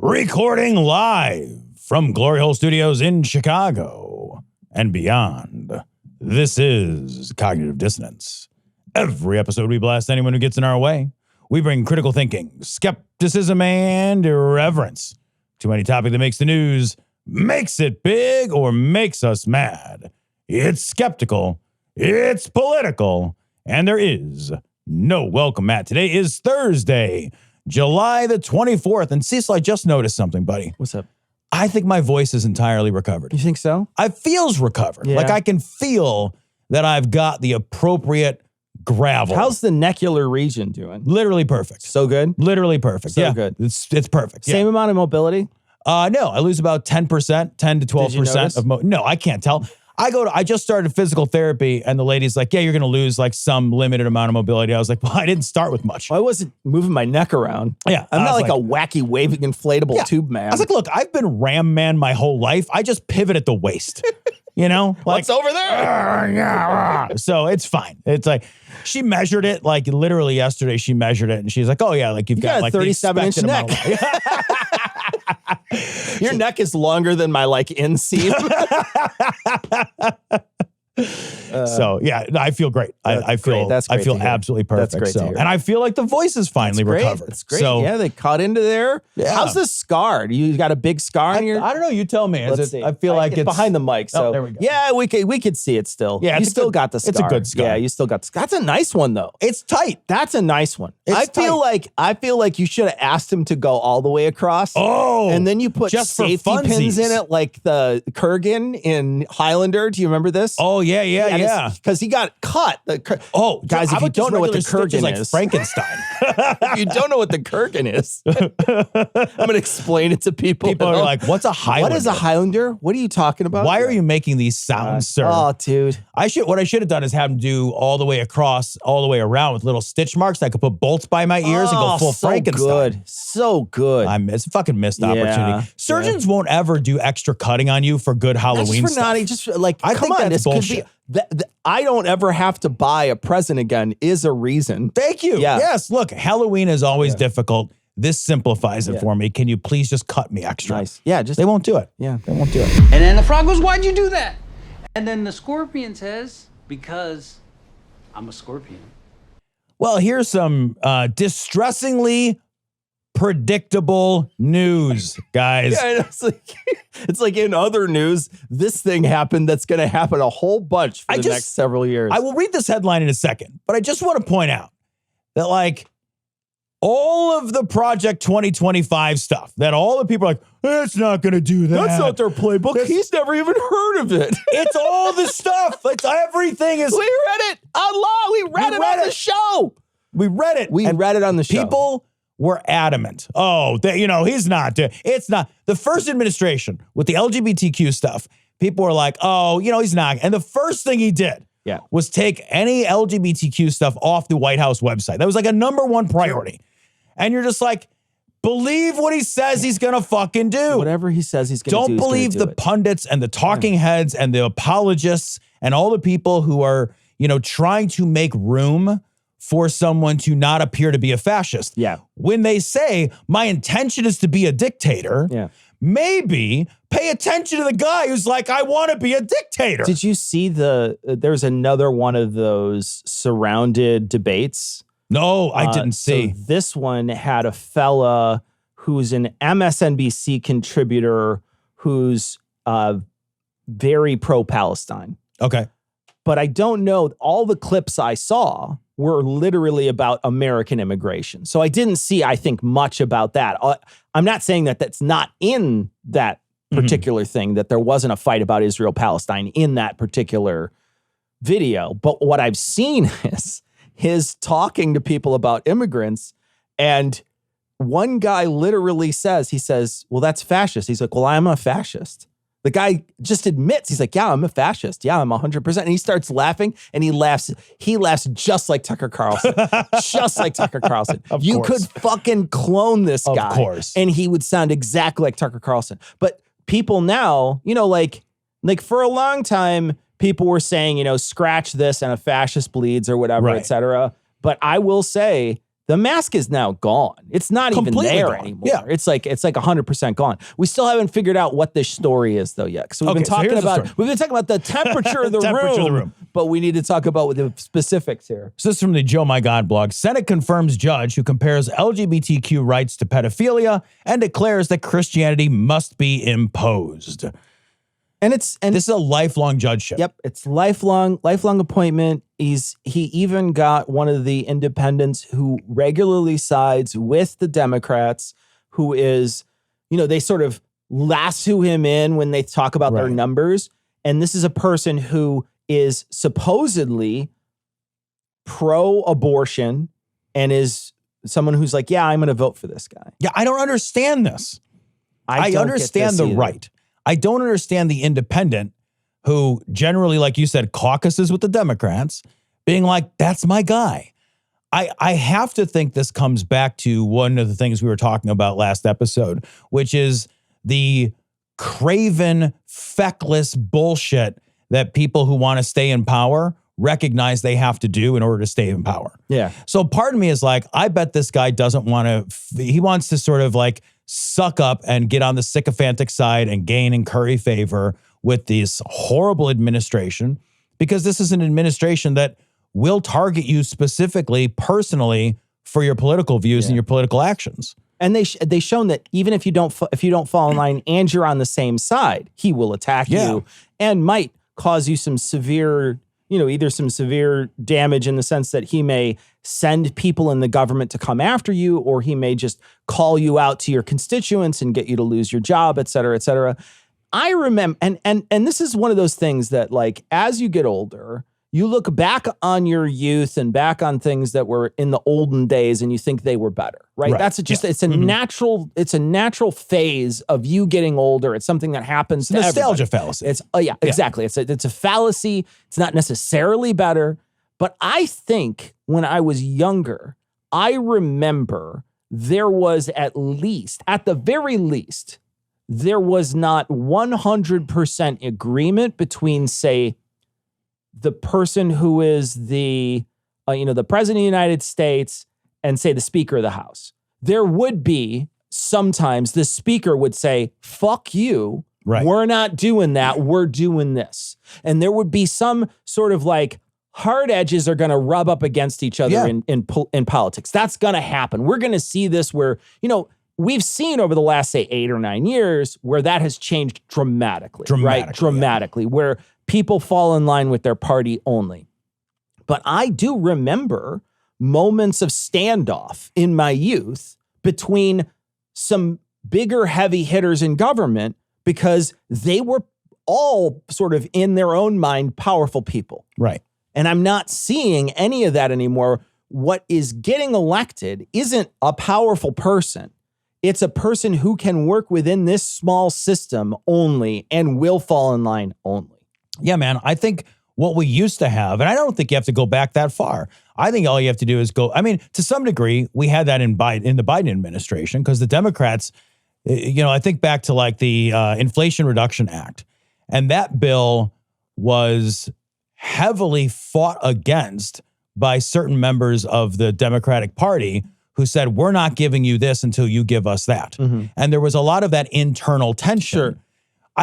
Recording live from Glory Hole Studios in Chicago and beyond. This is Cognitive Dissonance. Every episode we blast anyone who gets in our way. We bring critical thinking, skepticism, and irreverence to any topic that makes the news, makes it big, or makes us mad. It's skeptical, it's political, and there is no welcome mat. Today is Thursday, July the 24th. And Cecil, I just noticed something, buddy. What's up? I think my voice is entirely recovered. You think so? It feels recovered. Yeah. Like I can feel that I've got the appropriate gravel. How's the necular region doing? Literally perfect. So good? Literally perfect. So yeah. good. It's perfect. Same amount of mobility? No, I lose about 10%, 10 to 12% of no, I can't tell. I just started physical therapy and the lady's like, yeah, you're going to lose like some limited amount of mobility. I was like, well, I didn't start with much. Well, I wasn't moving my neck around. Yeah. I'm not like a wacky waving inflatable tube man. I was like, look, I've been Ram Man my whole life. I just pivot at the waist. You know? Like, what's over there? So it's fine. It's like, she measured it like literally yesterday. She measured it and she's like, oh yeah, like you've got like 37-inch neck. Your neck is longer than my like inseam. So yeah, I feel great. I feel absolutely perfect. That's great to hear. And I feel like the voice is finally recovered. That's great. So yeah, they cut into there. Yeah. How's this scar? You got a big scar on your? I don't know. You tell me. Let's see. I feel like it's behind the mic. So there we go. Yeah, we could see it still. Yeah, you still got the scar. It's a good scar. Yeah, you still got the scar. That's a nice one though. It's tight. That's a nice one. I feel like you should have asked him to go all the way across. Oh, and then you put just safety pins in it, like the Kurgan in Highlander. Do you remember this? Oh yeah. Because he got cut. Guys, if you don't know what the Kurgan is, Frankenstein. if you don't know what the Kurgan is, I'm going to explain it to people. People are like, what's a Highlander? What is a Highlander? What are you talking about? Why are you making these sounds, sir? Oh, dude. What I should have done is have him do all the way across, all the way around with little stitch marks. I could put bolts by my ears and go full Frankenstein. So good. It's a fucking missed opportunity. Surgeons won't ever do extra cutting on you for good Halloween stuff. I think that's bullshit. I don't ever have to buy a present again is a reason. Thank you. Yeah. Yes. Look, Halloween is always difficult. This simplifies it for me. Can you please just cut me extra? Nice. Yeah. They won't do it. Yeah. They won't do it. And then the frog goes, why'd you do that? And then the scorpion says, because I'm a scorpion. Well, here's some distressingly predictable news, guys. Yeah, it's like in other news, this thing happened that's going to happen a whole bunch for the next several years. I will read this headline in a second, but I just want to point out that like all of the Project 2025 stuff that all the people are like, it's not going to do that. That's not their playbook. He's never even heard of it. It's all the stuff. It's everything is. We read it online. We read it on the show. We read it. We read it on the show. People were adamant. Oh, he's not. It's not. The first administration with the LGBTQ stuff, people were like, oh, he's not. And the first thing he did was take any LGBTQ stuff off the White House website. That was like a number one priority. And you're just like, believe what he says he's going to fucking do. Whatever he says he's going to do. Don't believe the pundits and the talking heads and the apologists and all the people who are, trying to make room for someone to not appear to be a fascist. Yeah. When they say, my intention is to be a dictator, maybe pay attention to the guy who's like, I want to be a dictator. Did you see there's another one of those surrounded debates? No, I didn't see. So this one had a fella who's an MSNBC contributor who's very pro-Palestine. Okay. But I don't know, all the clips I saw were literally about American immigration. So I didn't see, I think, much about that. I'm not saying that that's not in that particular thing, that there wasn't a fight about Israel-Palestine in that particular video. But what I've seen is his talking to people about immigrants, and one guy literally says, well, that's fascist. He's like, well, I'm a fascist. The guy just admits, he's like, yeah, I'm a fascist. Yeah, I'm 100%. And he starts laughing, and he laughs just like Tucker Carlson. Just like Tucker Carlson. You could fucking clone this guy. Of course. And he would sound exactly like Tucker Carlson. But people now, like for a long time, people were saying, scratch this and a fascist bleeds or whatever, et cetera. But I will say The mask is now gone. It's not Completely even there gone. anymore. Yeah. It's like 100% gone. We still haven't figured out what this story is though yet. So we've been talking about the temperature of the room, but we need to talk about the specifics here. So this is from the Joe.My.God blog. Senate confirms judge who compares LGBTQ rights to pedophilia and declares that Christianity must be imposed. And this is a lifelong judgeship. Yep, it's lifelong appointment. He even got one of the independents who regularly sides with the Democrats, who is, they sort of lasso him in when they talk about their numbers. And this is a person who is supposedly pro-abortion and is someone who's like, yeah, I'm going to vote for this guy. Yeah, I don't understand this. I understand the right. I don't understand the independent who generally, like you said, caucuses with the Democrats, being like, that's my guy. I have to think this comes back to one of the things we were talking about last episode, which is the craven, feckless bullshit that people who want to stay in power recognize they have to do in order to stay in power. Yeah. So part of me is like, I bet this guy doesn't want to, he wants to sort of like suck up and get on the sycophantic side and gain and curry favor with this horrible administration, because this is an administration that will target you specifically, personally, for your political views and your political actions. And they've shown that even if you don't fall in line and you're on the same side, he will attack you and might cause you some severe, either some severe damage in the sense that he may send people in the government to come after you, or he may just call you out to your constituents and get you to lose your job, et cetera, et cetera. I remember, and this is one of those things that, like, as you get older, you look back on your youth and back on things that were in the olden days and you think they were better, right? That's just, it's a natural phase of you getting older. It's something that happens to nostalgia everybody. fallacy. Exactly. It's a fallacy. It's not necessarily better, but I think when I was younger, I remember there was at the very least, there was not 100% agreement between, say, the person who is the president of the United States and, say, the Speaker of the House. There would be sometimes the Speaker would say, fuck you. Right. We're not doing that. We're doing this. And there would be some sort of like hard edges are going to rub up against each other in politics. That's going to happen. We're going to see this where, we've seen over the last, say, 8 or 9 years where that has changed dramatically. Dramatically, where people fall in line with their party only. But I do remember moments of standoff in my youth between some bigger heavy hitters in government because they were all sort of in their own mind powerful people. Right. And I'm not seeing any of that anymore. What is getting elected isn't a powerful person. It's a person who can work within this small system only and will fall in line only. Yeah, man. I think what we used to have, and I don't think you have to go back that far. I think all you have to do is go. I mean, to some degree, we had that in the Biden administration because the Democrats, I think back to like the Inflation Reduction Act, and that bill was heavily fought against by certain members of the Democratic Party who said, we're not giving you this until you give us that. Mm-hmm. And there was a lot of that internal tension. Sure.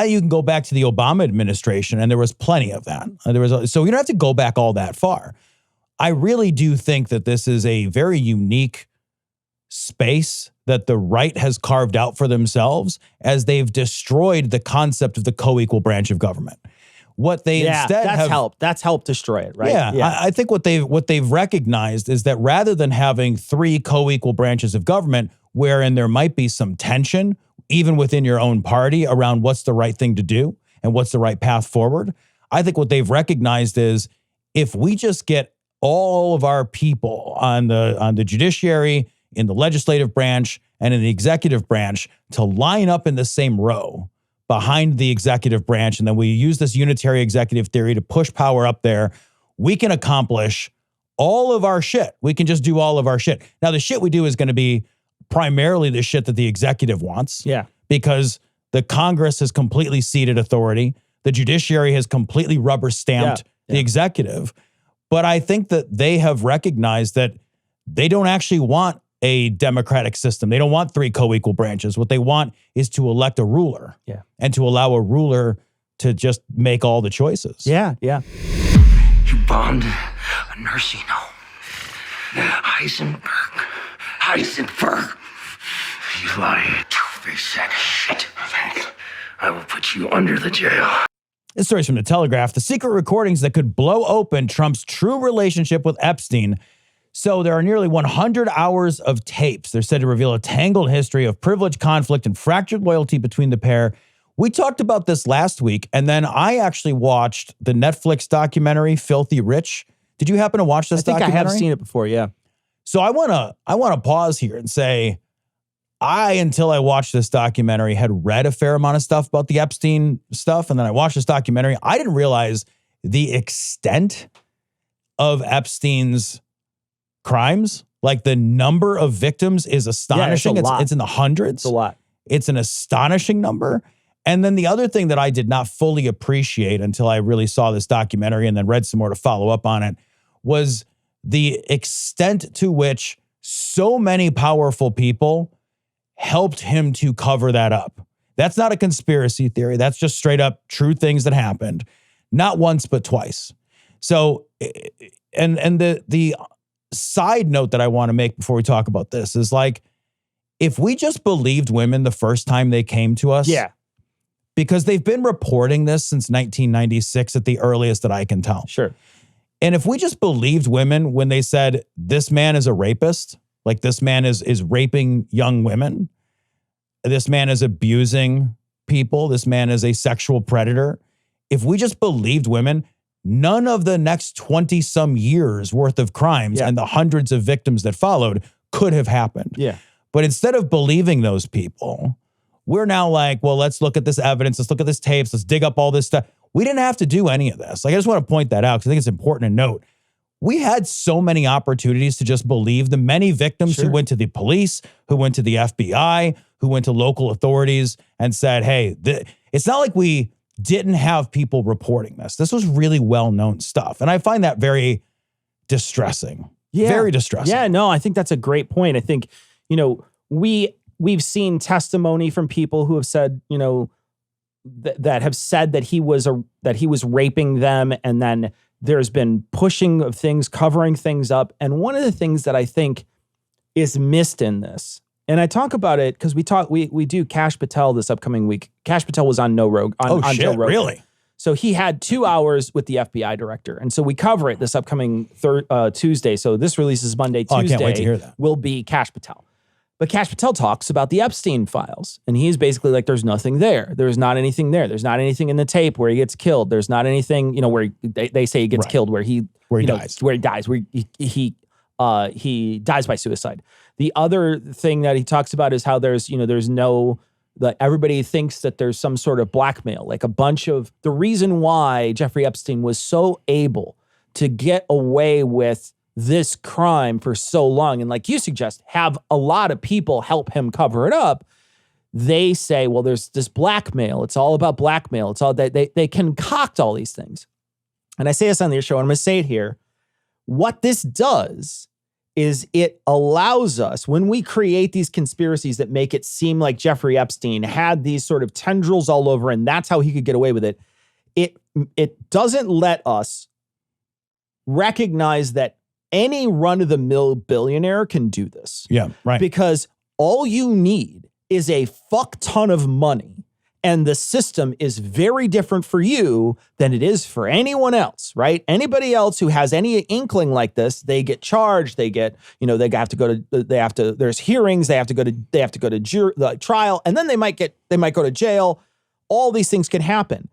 You can go back to the Obama administration, and there was plenty of that. So you don't have to go back all that far. I really do think that this is a very unique space that the right has carved out for themselves as they've destroyed the concept of the co-equal branch of government. What they instead have that's helped destroy it, right? Yeah. I think what they've recognized is that rather than having 3 co-equal branches of government wherein there might be some tension, even within your own party, around what's the right thing to do and what's the right path forward, I think what they've recognized is if we just get all of our people on the judiciary, in the legislative branch, and in the executive branch to line up in the same row behind the executive branch, and then we use this unitary executive theory to push power up there, we can accomplish all of our shit. We can just do all of our shit. Now, the shit we do is going to be primarily the shit that the executive wants. Yeah. Because the Congress has completely ceded authority. The judiciary has completely rubber stamped the executive. But I think that they have recognized that they don't actually want a democratic system. They don't want 3 co-equal branches. What they want is to elect a ruler. Yeah. And to allow a ruler to just make all the choices. Yeah, yeah. You bombed a nursing home. Heisenberg. You lying, two-faced sack of shit. I will put you under the jail. This story's from The Telegraph. The secret recordings that could blow open Trump's true relationship with Epstein. So there are nearly 100 hours of tapes. They're said to reveal a tangled history of privilege, conflict, and fractured loyalty between the pair. We talked about this last week, and then I actually watched the Netflix documentary, Filthy Rich. Did you happen to watch this documentary? I have seen it before, yeah. So I want to pause here and say, until I watched this documentary, had read a fair amount of stuff about the Epstein stuff, and then I watched this documentary. I didn't realize the extent of Epstein's crimes. Like, the number of victims is astonishing. Yeah, it's in the hundreds. It's a lot. It's an astonishing number. And then the other thing that I did not fully appreciate until I really saw this documentary and then read some more to follow up on it was the extent to which so many powerful people helped him to cover that up. That's not a conspiracy theory. That's just straight up true things that happened. Not once, but twice. So, and the side note that I want to make before we talk about this is, like, if we just believed women the first time they came to us. Yeah. Because they've been reporting this since 1996 at the earliest that I can tell. Sure. And if we just believed women when they said, this man is a rapist, like this man is raping young women, this man is abusing people, this man is a sexual predator. If we just believed women, none of the next 20 some years worth of crimes and the hundreds of victims that followed could have happened. Yeah. But instead of believing those people, we're now like, well, let's look at this evidence. Let's look at this tapes. Let's dig up all this stuff. We didn't have to do any of this. Like, I just want to point that out because I think it's important to note. We had so many opportunities to just believe the many victims who went to the police, who went to the FBI, who went to local authorities and said, hey, it's not like we didn't have people reporting this. This was really well-known stuff. And I find that very distressing. Yeah. Very distressing. Yeah, no, I think that's a great point. I think, we've seen testimony from people who have said, that have said that he was raping them, and then there's been pushing of things, covering things up. And one of the things that I think is missed in this, and I talk about it because we do Kash Patel this upcoming week. Kash Patel was on Joe Rogan. Really? So he had 2 hours with the FBI director. And so we cover it this upcoming Tuesday. So this releases Monday. Tuesday I can't wait to hear that. Will be Kash Patel. But Kash Patel talks about the Epstein files. And he's basically like, there's nothing there. There's not anything there. There's not anything in the tape where he gets killed. There's not anything, where they say he gets killed, where he dies, where he dies by suicide. The other thing that he talks about is how there's no, that everybody thinks that there's some sort of blackmail, like a bunch of the reason why Jeffrey Epstein was so able to get away with this crime for so long. And like you suggest, have a lot of people help him cover it up. They say, well, there's this blackmail. It's all about blackmail. It's all that they concoct all these things. And I say this on your show, and I'm going to say it here. What this does is it allows us, when we create these conspiracies that make it seem like Jeffrey Epstein had these sort of tendrils all over and that's how he could get away with it, it doesn't let us recognize that any run-of-the-mill billionaire can do this. Yeah, right. Because all you need is a fuck ton of money, and the system is very different for you than it is for anyone else, right? Anybody else who has any inkling like this, they get charged, they have to go to, there's hearings, they have to go to trial, and then they might go to jail. All these things can happen.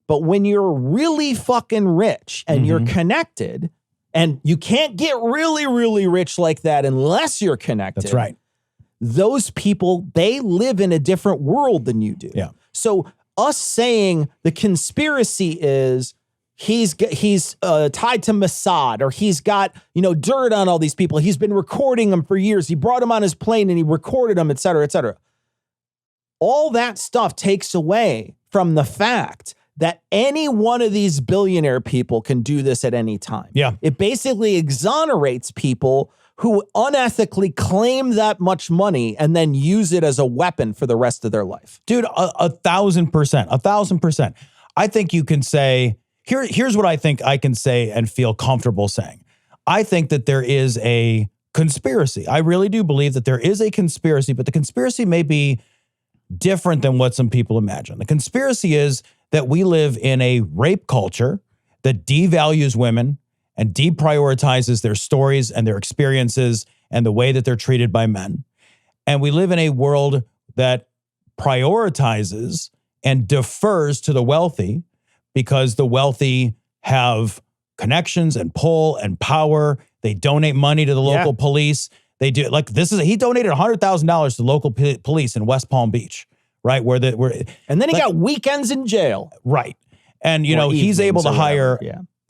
But when you're really fucking rich and you're connected, and you can't get really, really rich like that unless you're connected. That's right. Those people, they live in a different world than you do. Yeah. So us saying the conspiracy is he's tied to Mossad, or he's got, dirt on all these people. He's been recording them for years. He brought them on his plane and he recorded them, et cetera, et cetera. All that stuff takes away from the fact that any one of these billionaire people can do this at any time. Yeah. It basically exonerates people who unethically claim that much money and then use it as a weapon for the rest of their life. Dude, 1,000%. I think you can say, here's what I think I can say and feel comfortable saying. I think that there is a conspiracy. I really do believe that there is a conspiracy, but the conspiracy may be different than what some people imagine. The conspiracy is that we live in a rape culture that devalues women and deprioritizes their stories and their experiences and the way that they're treated by men. And we live in a world that prioritizes and defers to the wealthy because the wealthy have connections and pull and power. They donate money to the local police. They do he donated $100,000 to local police in West Palm Beach, right? And then he got weekends in jail. Right. And, he's able to hire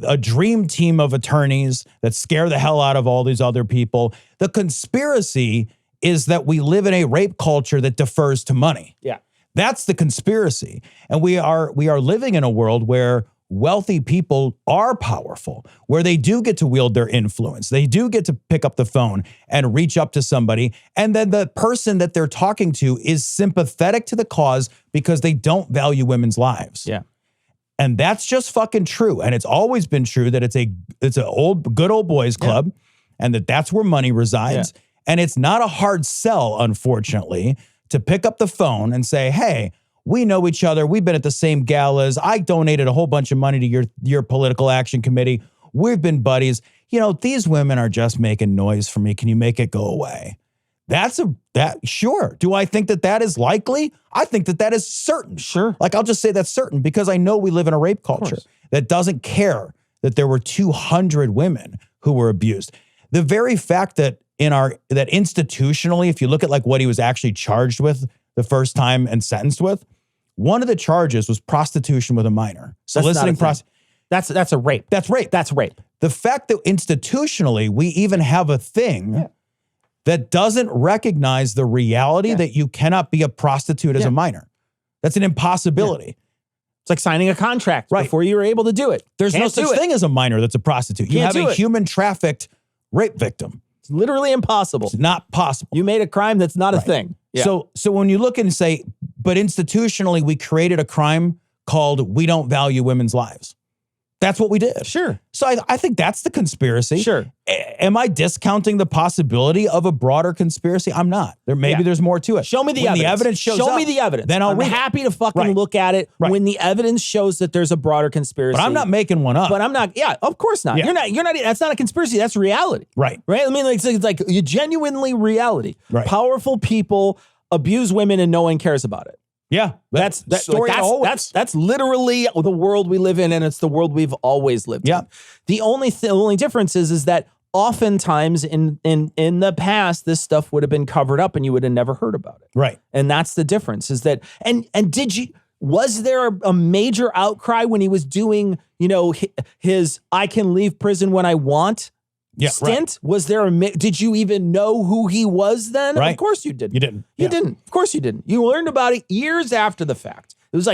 a dream team of attorneys that scare the hell out of all these other people. The conspiracy is that we live in a rape culture that defers to money. Yeah. That's the conspiracy. And we are living in a world where wealthy people are powerful, where they do get to wield their influence. They do get to pick up the phone and reach up to somebody. And then the person that they're talking to is sympathetic to the cause because they don't value women's lives. Yeah. And that's just fucking true. And it's always been true that it's an good old boys club and that's where money resides. Yeah. And it's not a hard sell, unfortunately, to pick up the phone and say, hey, we know each other. We've been at the same galas. I donated a whole bunch of money to your political action committee. We've been buddies. These women are just making noise for me. Can you make it go away? Sure. Do I think that is likely? I think that is certain. Sure. I'll just say that's certain because I know we live in a rape culture that doesn't care that there were 200 women who were abused. The very fact that that institutionally, if you look at what he was actually charged with the first time and sentenced with, one of the charges was prostitution with a minor. Soliciting prostitution. That's a rape. That's rape. That's rape. The fact that institutionally we even have a thing that doesn't recognize the reality that you cannot be a prostitute as a minor. That's an impossibility. Yeah. It's like signing a contract before you were able to do it. There's no such thing as a minor that's a prostitute. You have a human trafficked rape victim. It's literally impossible. It's not possible. You made a crime that's not a thing. Yeah. So when you look and say, but institutionally we created a crime called we don't value women's lives. That's what we did. Sure. So I think that's the conspiracy. Sure. Am I discounting the possibility of a broader conspiracy? I'm not. There's more to it. Show me the evidence. The evidence shows Show me the evidence. Then I'm happy to fucking look at it when the evidence shows that there's a broader conspiracy. But I'm not making one up. But I'm not. Yeah, of course not. Yeah. You're not. That's not a conspiracy. That's reality. Right. I mean, it's like you genuinely reality. Right. Powerful people abuse women and no one cares about it. Yeah, that's literally the world we live in, and it's the world we've always lived in. The only difference is that oftentimes in the past, this stuff would have been covered up, and you would have never heard about it. Right, and that's the difference. Is that was there a major outcry when he was doing his "I can leave prison when I want" stint? Right. Was there did you even know who he was then? Right. Of course you didn't. You didn't. You didn't. Of course you didn't. You learned about it years after the fact. It was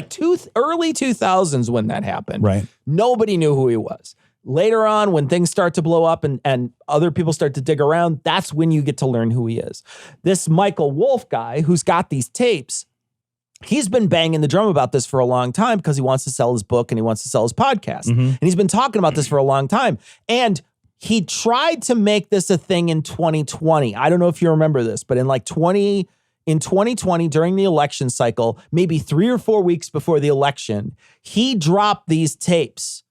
early 2000s when that happened. Right. Nobody knew who he was. Later on, when things start to blow up and other people start to dig around, that's when you get to learn who he is. This Michael Wolff guy who's got these tapes, he's been banging the drum about this for a long time because he wants to sell his book and he wants to sell his podcast. Mm-hmm. And he's been talking about this for a long time. And he tried to make this a thing in 2020. I don't know if you remember this, but in 2020 during the election cycle, maybe 3 or 4 weeks before the election, he dropped these tapes.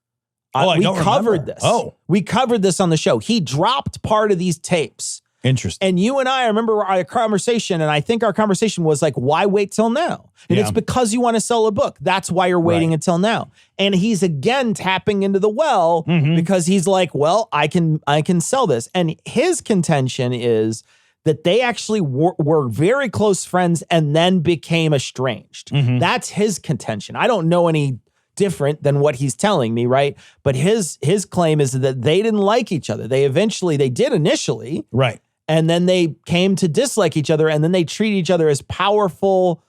We covered this. We covered this on the show. He dropped part of these tapes. Interesting. And you and I remember our conversation, and I think our conversation was why wait till now? And it's because you want to sell a book. That's why you're waiting until now. And he's again tapping into the well because he's well, I can sell this. And his contention is that they actually were very close friends and then became estranged. Mm-hmm. That's his contention. I don't know any different than what he's telling me, right? But his claim is that they didn't like each other. They did initially. Right. And then they came to dislike each other, and then they treat each other as powerful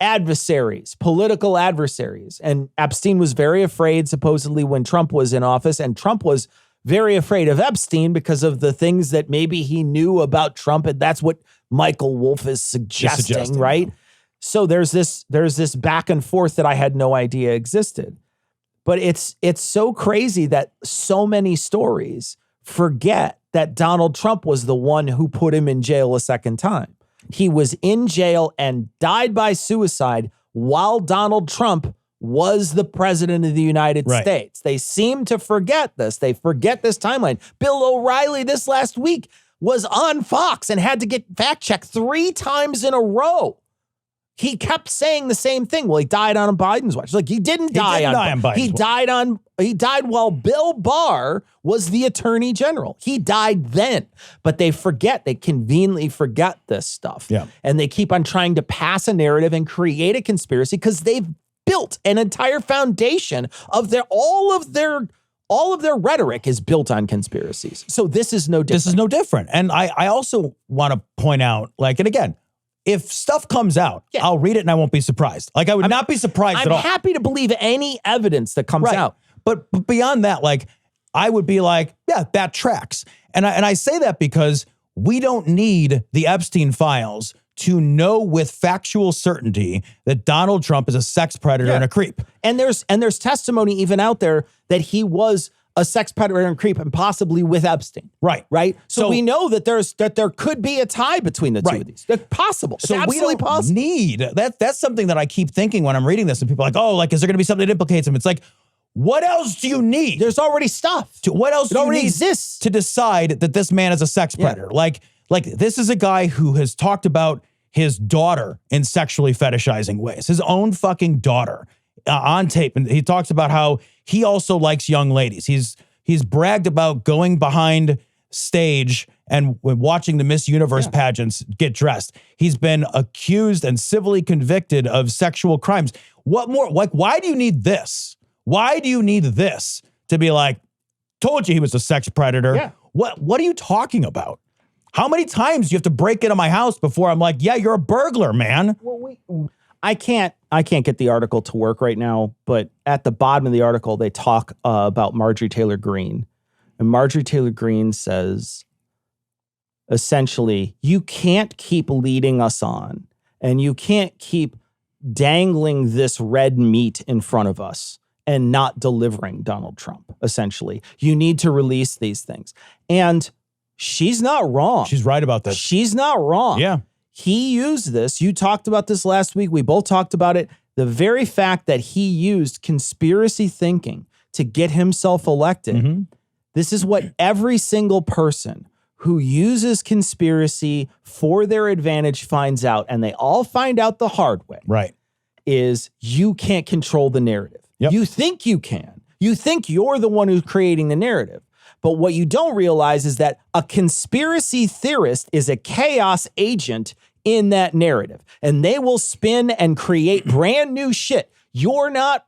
adversaries, political adversaries. And Epstein was very afraid, supposedly, when Trump was in office, and Trump was very afraid of Epstein because of the things that maybe he knew about Trump. And that's what Michael Wolff is suggesting, right? Yeah. So there's this back and forth that I had no idea existed. But it's so crazy that so many stories forget that Donald Trump was the one who put him in jail a second time. He was in jail and died by suicide while Donald Trump was the president of the United States. They seem to forget this. They forget this timeline. Bill O'Reilly this last week was on Fox and had to get fact-checked 3 times in a row. He kept saying the same thing. Well, he died on Biden's watch. Like, he didn't die on Biden's watch. He died while Bill Barr was the attorney general. He died then. But they conveniently forget this stuff. Yeah. And they keep on trying to pass a narrative and create a conspiracy because they've built an entire foundation of all of their rhetoric is built on conspiracies. So this is no different. This is no different. And I also want to point out, like, and again, if stuff comes out, I'll read it and I won't be surprised. Like, I would not be surprised at all. I'm happy to believe any evidence that comes out. But beyond that, like, I would be like, yeah, that tracks. And I say that because we don't need the Epstein files to know with factual certainty that Donald Trump is a sex predator and a creep. And there's testimony even out there that he was a sex predator and creep, and possibly with Epstein. Right. So we know that there could be a tie between the two of these. It's possible. It's absolutely possible. That's something that I keep thinking when I'm reading this, and people are like, oh, like, is there going to be something that implicates him? It's like, what else do you need? There's already stuff. What else do you need exists to decide that this man is a sex predator? Like this is a guy who has talked about his daughter in sexually fetishizing ways, his own fucking daughter on tape. And he talks about how he also likes young ladies. He's bragged about going behind stage and watching the Miss Universe pageants get dressed. He's been accused and civilly convicted of sexual crimes. What more? Like, why do you need this? Why do you need this to be like, told you he was a sex predator? Yeah. What are you talking about? How many times do you have to break into my house before I'm like, yeah, you're a burglar, man? Well, I can't get the article to work right now, but at the bottom of the article, they talk about Marjorie Taylor Greene. And Marjorie Taylor Greene says, essentially, you can't keep leading us on, and you can't keep dangling this red meat in front of us and not delivering Donald Trump, essentially. You need to release these things. And she's not wrong. She's right about this. She's not wrong. Yeah. He used this. You talked about this last week. We both talked about it. The very fact that he used conspiracy thinking to get himself elected. This is what every single person who uses conspiracy for their advantage finds out. And they all find out the hard way. Right. Is you can't control the narrative. Yep. You think you can. You think you're the one who's creating the narrative. But what you don't realize is that a conspiracy theorist is a chaos agent in that narrative. And they will spin and create brand new shit. You're not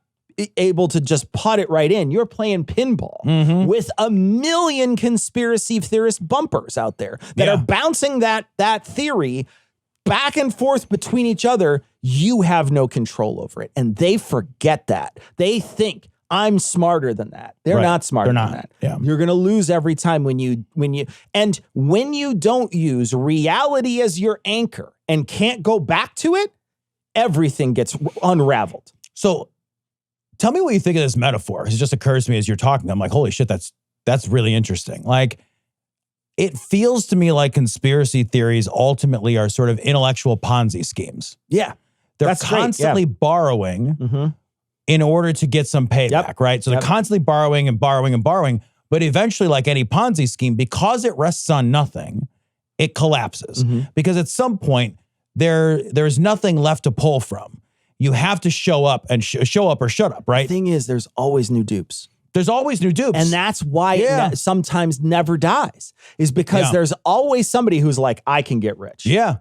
able to just put it right in. You're playing pinball with a million conspiracy theorist bumpers out there that are bouncing that theory back and forth between each other. You have no control over it. And they forget that. They think, I'm smarter than that. They're not smarter than that. Yeah. You're going to lose every time when you don't use reality as your anchor and can't go back to it, everything gets unraveled. So tell me what you think of this metaphor. It just occurs to me as you're talking. I'm like, holy shit, that's really interesting. Like, it feels to me like conspiracy theories ultimately are sort of intellectual Ponzi schemes. Yeah. They're constantly borrowing in order to get some payback, right? So they're constantly borrowing and borrowing and borrowing, but eventually, like any Ponzi scheme, because it rests on nothing, it collapses. Because at some point, there's nothing left to pull from. You have to show up and show up or shut up, right? The thing is, there's always new dupes. There's always new dupes. And that's why it sometimes never dies, is because there's always somebody who's like, I can get rich. Yeah.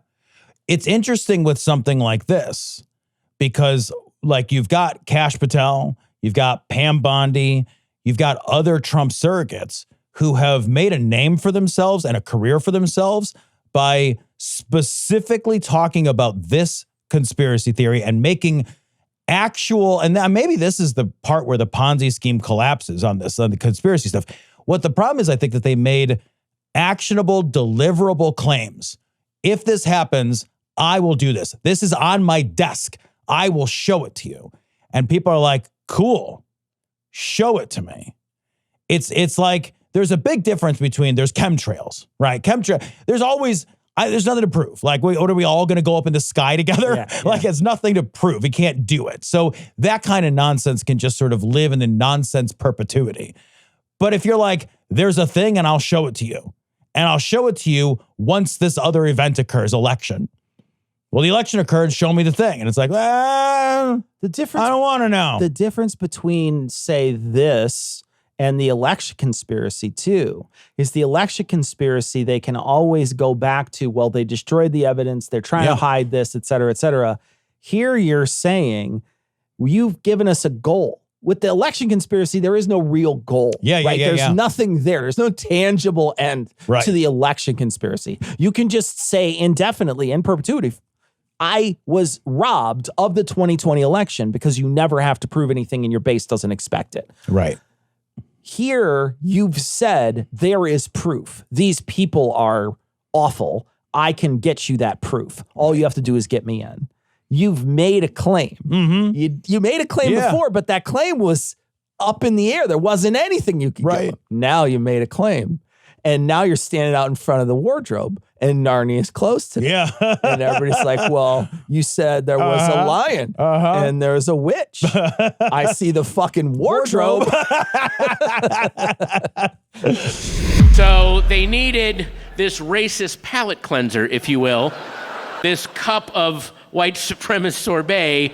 It's interesting with something like this because, like, you've got Kash Patel, you've got Pam Bondi, you've got other Trump surrogates who have made a name for themselves and a career for themselves by specifically talking about this conspiracy theory and making actual, and maybe this is the part where the Ponzi scheme collapses on the conspiracy stuff, What the problem is, I think that they made actionable, deliverable claims. If this happens, I will do this. This is on my desk. I will show it to you. And people are like, cool, show it to me. It's like there's a big difference between there's chemtrails, right? There's always, there's nothing to prove. Like, what are we all going to go up in the sky together? Yeah. Like, it's nothing to prove. We can't do it. So that kind of nonsense can just sort of live in the nonsense perpetuity. But if you're like, there's a thing and I'll show it to you, and I'll show it to you once this other event occurs, election. Well, the election occurred, show me the thing. And it's like, The difference, I don't want to know. the difference between, say, this and the election conspiracy, too, is the election conspiracy, they can always go back to, well, they destroyed the evidence, they're trying to hide this, et cetera, et cetera. Here you're saying, you've given us a goal. With the election conspiracy, there is no real goal. Right? There's nothing there. There's no tangible end to the election conspiracy. You can just say indefinitely, in perpetuity, I was robbed of the 2020 election, because you never have to prove anything and your base doesn't expect it. Right. Here, you've said there is proof. These people are awful. I can get you that proof. All you have to do is get me in. You've made a claim. Mm-hmm. You made a claim before, but that claim was up in the air. There wasn't anything you could give. Now you made a claim. And now you're standing out in front of the wardrobe, and Narnia's close to me. Yeah. And everybody's like, well, you said there was a lion and there's a witch. I see the fucking wardrobe. So they needed this racist palate cleanser, if you will, this cup of white supremacist sorbet.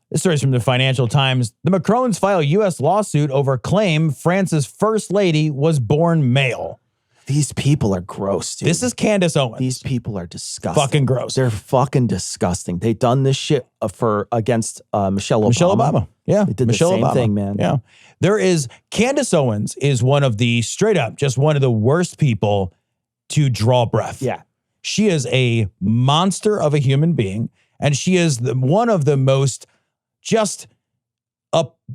This story is from the Financial Times. The Macrons file U.S. lawsuit over claim France's first lady was born male. These people are gross, dude. This is Candace Owens. These people are disgusting. Fucking gross. They're fucking disgusting. They've done this shit against Michelle Obama. Michelle Obama. Yeah. They did Michelle the same Obama. thing, man. Yeah. Candace Owens is one of the, straight up, just one of the worst people to draw breath. Yeah. She is a monster of a human being, and she is one of the most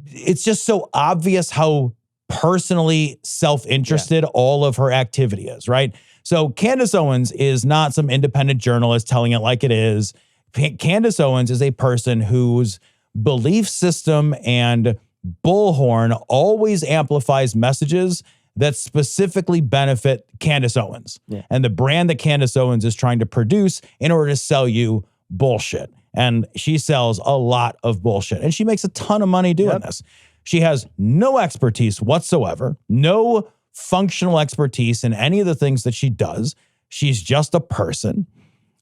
it's just so obvious how personally self-interested all of her activity is, right? So Candace Owens is not some independent journalist telling it like it is. Candace Owens is a person whose belief system and bullhorn always amplifies messages that specifically benefit Candace Owens and the brand that Candace Owens is trying to produce in order to sell you bullshit. And she sells a lot of bullshit, and she makes a ton of money doing this. She has no expertise whatsoever, no functional expertise in any of the things that she does. She's just a person.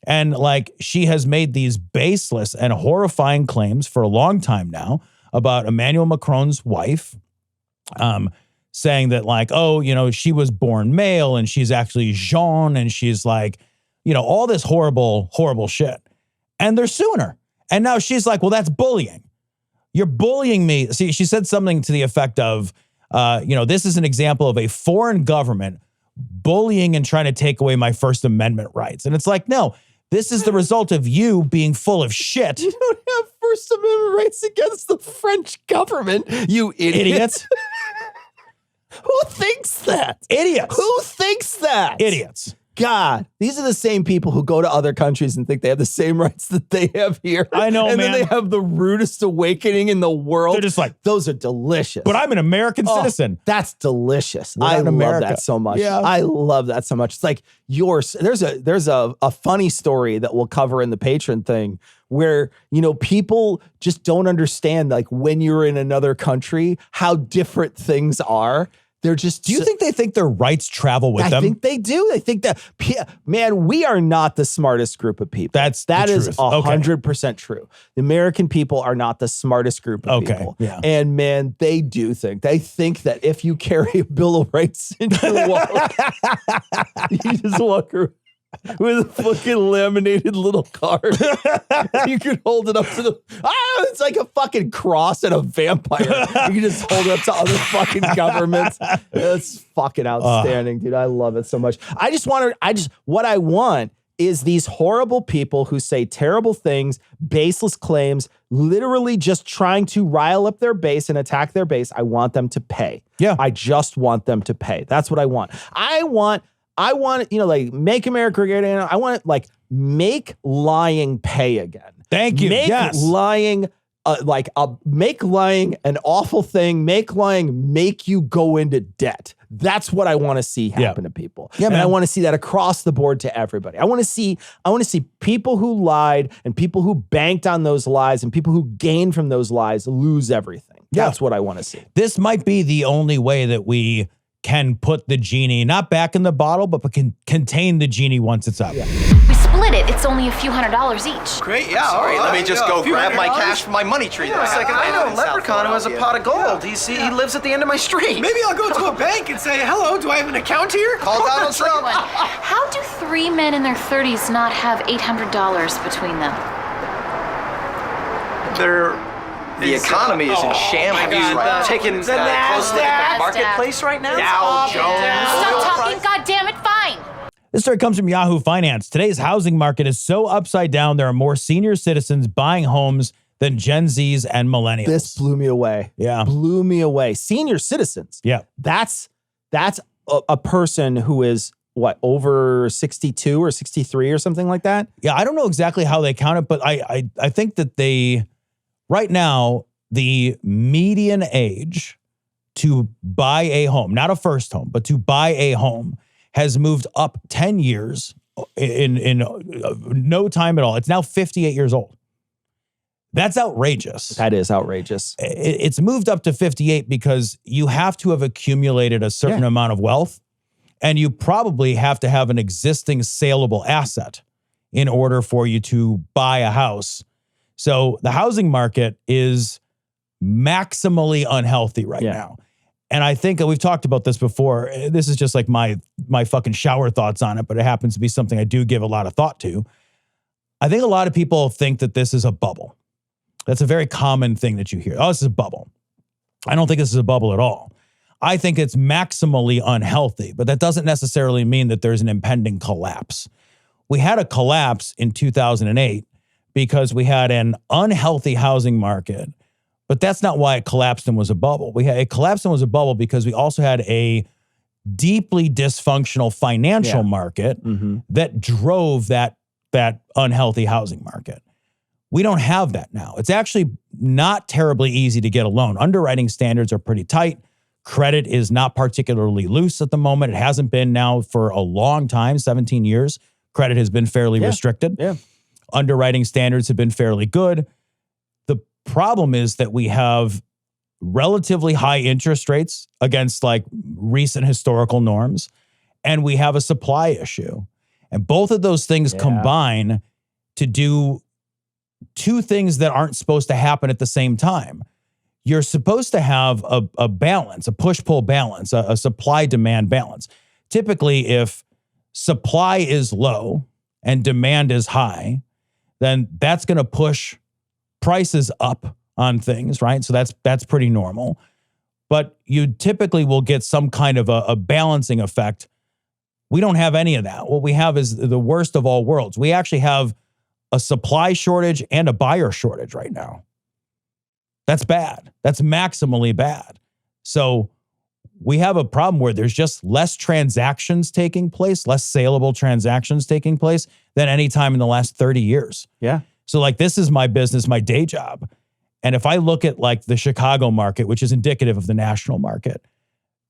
And like, she has made these baseless and horrifying claims for a long time now about Emmanuel Macron's wife, saying that like, oh, you know, she was born male and she's actually Jean, and she's like, you know, all this horrible, horrible shit. And they're suing her. And now she's like, well, that's bullying. You're bullying me. See, she said something to the effect of, you know, this is an example of a foreign government bullying and trying to take away my First Amendment rights. And it's like, no, this is the result of you being full of shit. You don't have First Amendment rights against the French government, you idiots. Who thinks that? Idiots. Who thinks that? Idiots. God, these are the same people who go to other countries and think they have the same rights that they have here. I know, and man. And then they have the rudest awakening in the world. They're just like, those are delicious. but I'm an American citizen. That's delicious. We're I not in love America. that so much. Yeah. I love that so much. It's like there's a funny story that we'll cover in the patron thing where, you know, people just don't understand, like, when you're in another country, how different things are. They're just. Do you think they think their rights travel with them? I think they do. They think that, man, we are not the smartest group of people. That is 100% true. The American people are not the smartest group of people. Yeah. And man, they do think. They think that if you carry a Bill of Rights in your wallet, you just walk around with a fucking laminated little card. You could hold it up to the. It's like a fucking cross and a vampire. You can just hold it up to other fucking governments. It's fucking outstanding, dude. I love it so much. What I want is these horrible people who say terrible things, baseless claims, literally just trying to rile up their base and attack their base. I want them to pay. Yeah. I just want them to pay. That's what I want. I want, like, make America great again. I want like make lying pay again. Thank you. Make Yes. lying make lying an awful thing. Make lying make you go into debt. That's what I want to see happen to people. Yeah, and man. I want to see that across the board to everybody. I want to see people who lied and people who banked on those lies and people who gained from those lies lose everything. Yeah. That's what I want to see. This might be the only way that we can put the genie, not back in the bottle, but can contain the genie once it's up. Yeah. We split it. It's only a few $100s each. Great, yeah. Sorry, all right, let me just go grab my cash from my money tree. Hang on a second. I know a leprechaun who has a pot of gold. He lives at the end of my street. Maybe I'll go to a bank and say, hello, do I have an account here? Call Donald Trump. How do 3 men in their 30s not have $800 between them? The economy is in shambles right now. Taking the close look at the marketplace right now. Dow Jones. Stop talking, goddammit, fine. This story comes from Yahoo Finance. Today's housing market is so upside down, there are more senior citizens buying homes than Gen Zs and millennials. This blew me away. Yeah. Blew me away. Senior citizens. Yeah. That's a person who is what, over 62 or 63 or something like that? Yeah, I don't know exactly how they count it, but I think that right now, the median age to buy a home, not a first home, but to buy a home has moved up 10 years in no time at all. It's now 58 years old. That's outrageous. That is outrageous. It's moved up to 58 because you have to have accumulated a certain amount of wealth, and you probably have to have an existing saleable asset in order for you to buy a house. So the housing market is maximally unhealthy right now. And I think we've talked about this before. This is just like my fucking shower thoughts on it, but it happens to be something I do give a lot of thought to. I think a lot of people think that this is a bubble. That's a very common thing that you hear. Oh, this is a bubble. I don't think this is a bubble at all. I think it's maximally unhealthy, but that doesn't necessarily mean that there's an impending collapse. We had a collapse in 2008 because we had an unhealthy housing market, but that's not why it collapsed and was a bubble. It collapsed and was a bubble because we also had a deeply dysfunctional financial market that drove that unhealthy housing market. We don't have that now. It's actually not terribly easy to get a loan. Underwriting standards are pretty tight. Credit is not particularly loose at the moment. It hasn't been now for a long time, 17 years. Credit has been fairly restricted. Yeah. Underwriting standards have been fairly good. The problem is that we have relatively high interest rates against like recent historical norms, and we have a supply issue. And both of those things combine to do two things that aren't supposed to happen at the same time. You're supposed to have a balance, a push-pull balance, a supply-demand balance. Typically, if supply is low and demand is high, then that's going to push prices up on things, right? So that's pretty normal. But you typically will get some kind of a balancing effect. We don't have any of that. What we have is the worst of all worlds. We actually have a supply shortage and a buyer shortage right now. That's bad. That's maximally bad. So we have a problem where there's just less transactions taking place, less saleable transactions taking place than any time in the last 30 years. Yeah. So like this is my business, my day job. And if I look at like the Chicago market, which is indicative of the national market,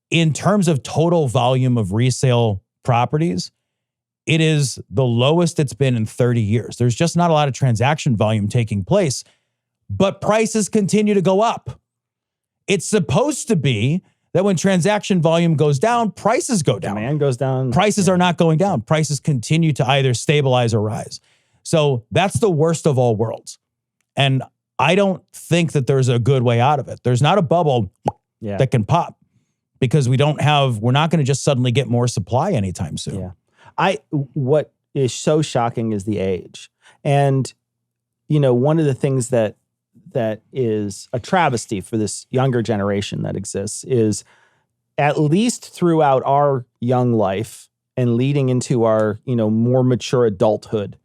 in terms of total volume of resale properties, it is the lowest it's been in 30 years. There's just not a lot of transaction volume taking place, but prices continue to go up. It's supposed to be that when transaction volume goes down, prices go down. Demand goes down. Prices are not going down. Prices continue to either stabilize or rise. So that's the worst of all worlds. And I don't think that there's a good way out of it. There's not a bubble that can pop because we're not going to just suddenly get more supply anytime soon. Yeah. What is so shocking is the age. And, you know, one of the things that is a travesty for this younger generation that exists is, at least throughout our young life and leading into our, more mature adulthood,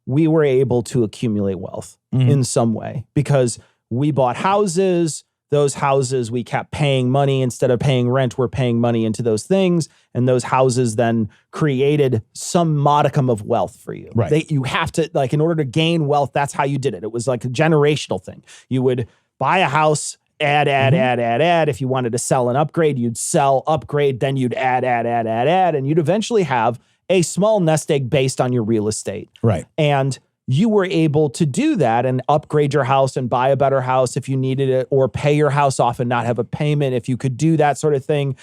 we were able to accumulate wealth in some way because we bought houses. Those houses, we kept paying money instead of paying rent. We're paying money into those things. And those houses then created some modicum of wealth for you. Right. You have to, in order to gain wealth, that's how you did it. It was like a generational thing. You would buy a house, add. If you wanted to sell and upgrade, you'd sell, upgrade, then you'd add. And you'd eventually have a small nest egg based on your real estate. Right. And you were able to do that and upgrade your house and buy a better house if you needed it, or pay your house off and not have a payment if you could do that sort of thing.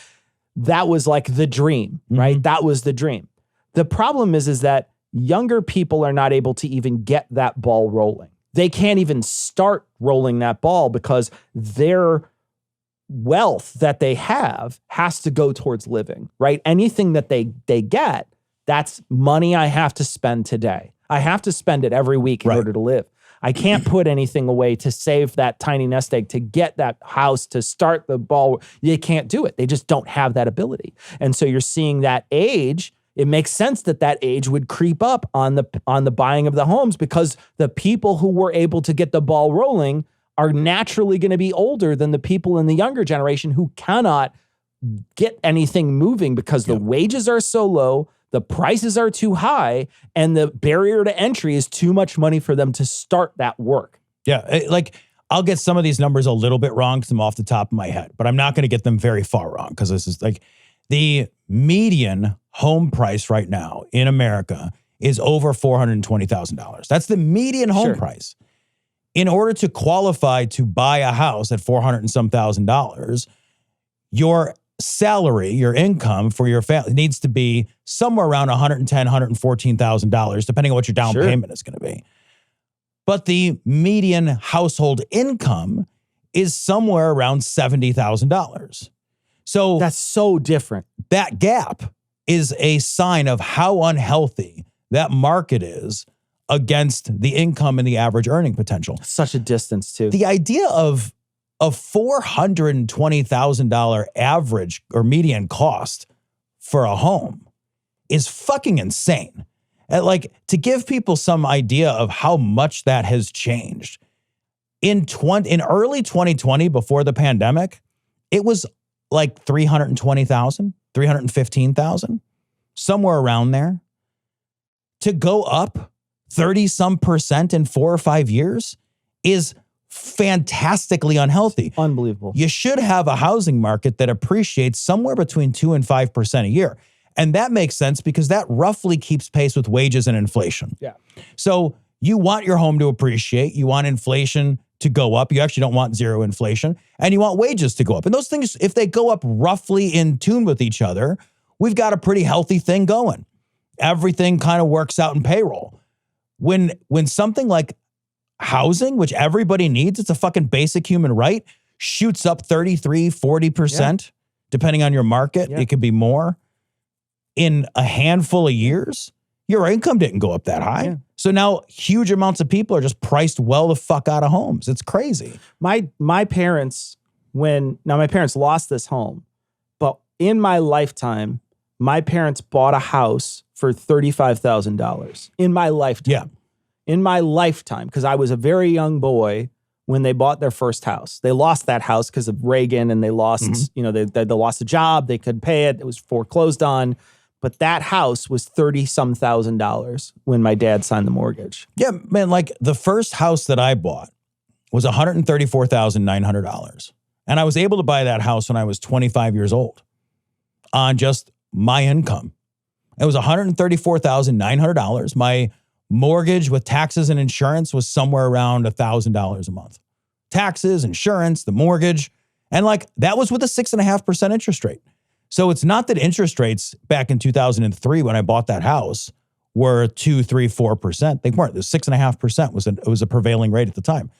That was like the dream, right? That was the dream. The problem is that younger people are not able to even get that ball rolling. They can't even start rolling that ball because their wealth that they have has to go towards living, right? Anything that they get, that's money I have to spend today. I have to spend it every week in order to live. I can't put anything away to save that tiny nest egg, to get that house, to start the ball. You can't do it. They just don't have that ability. And so you're seeing that age. It makes sense that age would creep up on the buying of the homes because the people who were able to get the ball rolling are naturally going to be older than the people in the younger generation who cannot get anything moving because the wages are so low, the prices are too high, and the barrier to entry is too much money for them to start that work. Yeah, I'll get some of these numbers a little bit wrong because I'm off the top of my head, but I'm not going to get them very far wrong because this is the median home price right now in America is over $420,000. That's the median home price. In order to qualify to buy a house at $400 and some $1,000, your salary, your income for your family needs to be somewhere around $110,000, $114,000, depending on what your down payment is going to be. But the median household income is somewhere around $70,000. So that's so different. That gap is a sign of how unhealthy that market is against the income and the average earning potential. Such a distance too. The idea of a $420,000 average or median cost for a home is fucking insane. And to give people some idea of how much that has changed. In early 2020, before the pandemic, it was like 320,000, 315,000, somewhere around there. To go up 30% in 4 or 5 years is fantastically unhealthy. Unbelievable. You should have a housing market that appreciates somewhere between 2 and 5% a year. And that makes sense because that roughly keeps pace with wages and inflation. Yeah. So you want your home to appreciate. You want inflation to go up. You actually don't want zero inflation. And you want wages to go up. And those things, if they go up roughly in tune with each other, we've got a pretty healthy thing going. Everything kind of works out in payroll. When something like housing, which everybody needs, it's a fucking basic human right, shoots up 33, 40%, depending on your market. It could be more. In a handful of years, your income didn't go up that high. Yeah. So now huge amounts of people are just priced well the fuck out of homes. It's crazy. My parents lost this home, but in my lifetime, my parents bought a house for $35,000 in my lifetime. Yeah. In my lifetime, because I was a very young boy when they bought their first house. They lost that house because of Reagan, and they lost, they lost a job. They couldn't pay it. It was foreclosed on. But that house was $30-some thousand when my dad signed the mortgage. Yeah, man, the first house that I bought was $134,900. And I was able to buy that house when I was 25 years old on just my income. It was $134,900. My mortgage with taxes and insurance was somewhere around $1,000 a month. Taxes, insurance, the mortgage. And that was with a 6.5% interest rate. So it's not that interest rates back in 2003 when I bought that house were 2, 3, 4%. They weren't. The 6.5% was a prevailing rate at the time.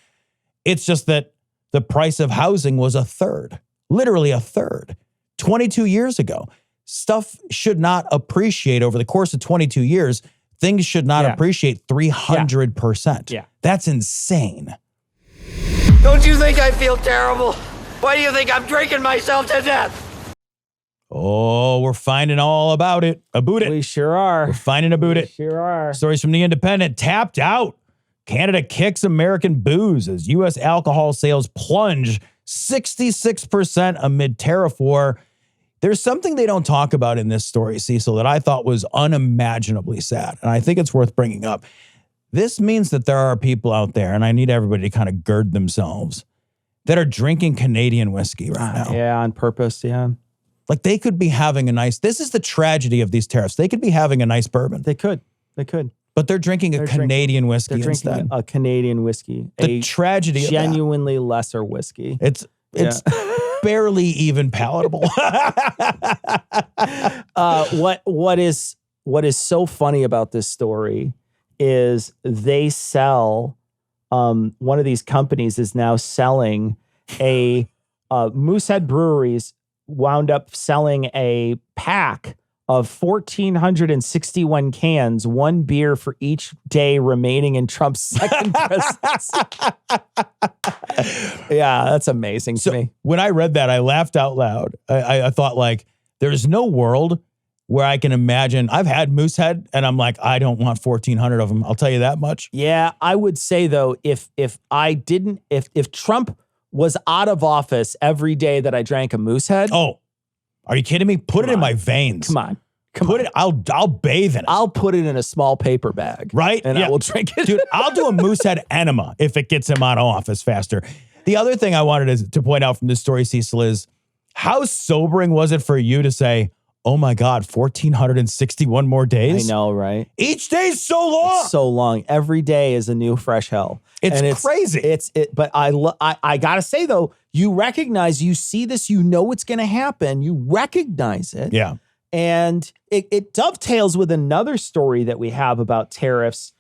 It's just that the price of housing was a third, literally a third. 22 years ago, stuff should not appreciate over the course of 22 years. Things should not appreciate 300%. Yeah. That's insane. Don't you think I feel terrible? Why do you think I'm drinking myself to death? Oh, we're finding all about it. About it. We sure are. We're finding about it. Sure are. Stories from The Independent. Tapped out. Canada kicks American booze as U.S. alcohol sales plunge 66% amid tariff war. There's something they don't talk about in this story, Cecil, that I thought was unimaginably sad. And I think it's worth bringing up. This means that there are people out there, and I need everybody to kind of gird themselves, that are drinking Canadian whiskey right now. Yeah, on purpose, yeah. Like they could be having a nice, this is the tragedy of these tariffs. They could be having a nice bourbon. They could. But they're drinking a Canadian whiskey instead. instead. A Canadian whiskey. The tragedy genuinely lesser whiskey. It's barely even palatable. What is so funny about this story is they sell, one of these companies is now selling Moosehead Breweries wound up selling a pack of 1,461 cans, one beer for each day remaining in Trump's second presidency. Yeah, that's amazing to me. When I read that, I laughed out loud. I thought, like, there's no world where I can imagine. I've had Moosehead, and I'm like, I don't want 1,400 of them. I'll tell you that much. Yeah, I would say, though, if Trump was out of office every day that I drank a Moosehead. Oh, are you kidding me? Put it in my veins. Come on. I'll bathe in it. I'll put it in a small paper bag. Right? And I will drink it. Dude, I'll do a Moosehead enema if it gets him out of office faster. The other thing I wanted to point out from this story, Cecil, is how sobering was it for you to say, oh my God, 1,461 more days? I know, right? Each day's so long. It's so long. Every day is a new fresh hell. It's crazy. But I gotta say though, you recognize, you see this, you know it's gonna happen. You recognize it. Yeah. And it dovetails with another story that we have about tariffs.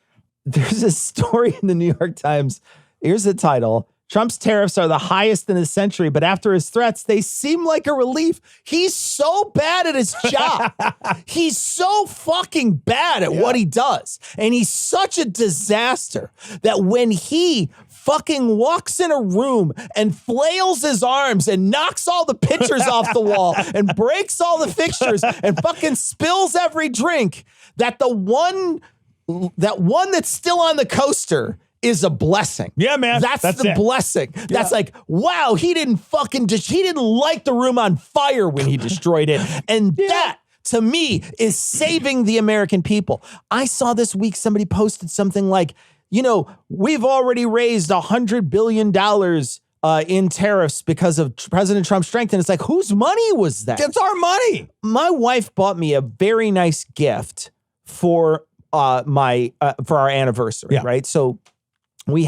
There's a story in the New York Times. Here's the title. Trump's tariffs are the highest in a century, but after his threats, they seem like a relief. He's so bad at his job. He's so fucking bad at what he does. And he's such a disaster that when he fucking walks in a room and flails his arms and knocks all the pictures off the wall and breaks all the fixtures and fucking spills every drink, that one that's still on the coaster is a blessing. Yeah, man. That's the blessing. Yeah. That's like, wow, he didn't light the room on fire when he destroyed it. And that, to me, is saving the American people. I saw this week somebody posted something like, we've already raised $100 billion in tariffs because of President Trump's strength. And it's like, whose money was that? It's our money. My wife bought me a very nice gift for our anniversary, right? So we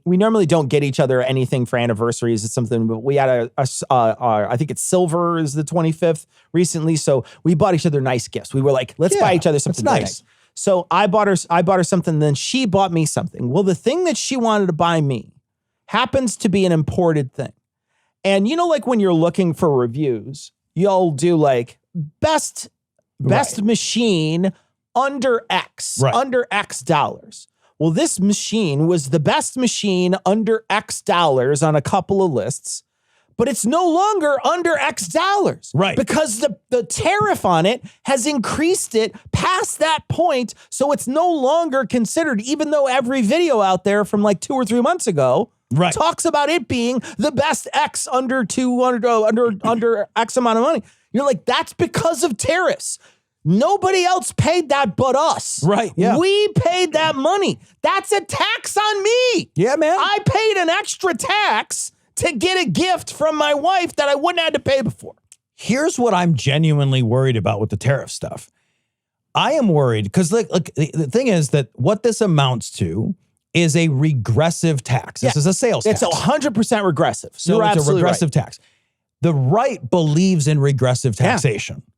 normally don't get each other anything for anniversaries. It's something, but we had I think it's silver is the 25th recently. So we bought each other nice gifts. We were like, let's buy each other something nice. So I bought her something, then she bought me something. Well, the thing that she wanted to buy me happens to be an imported thing. And like when you're looking for reviews, you'll do like best machine under X, under X dollars. Well, this machine was the best machine under X dollars on a couple of lists, but it's no longer under X dollars. Right. Because the tariff on it has increased it past that point. So it's no longer considered, even though every video out there from like 2 or 3 months ago talks about it being the best X under X amount of money. You're like, that's because of tariffs. Nobody else paid that but us. Right. Yeah. We paid that money. That's a tax on me. Yeah, man. I paid an extra tax to get a gift from my wife that I wouldn't have to pay before. Here's what I'm genuinely worried about with the tariff stuff. I am worried because look, the thing is that what this amounts to is a regressive tax. This is a sales tax. It's 100% regressive. So it's a regressive tax. The right believes in regressive taxation. Yeah.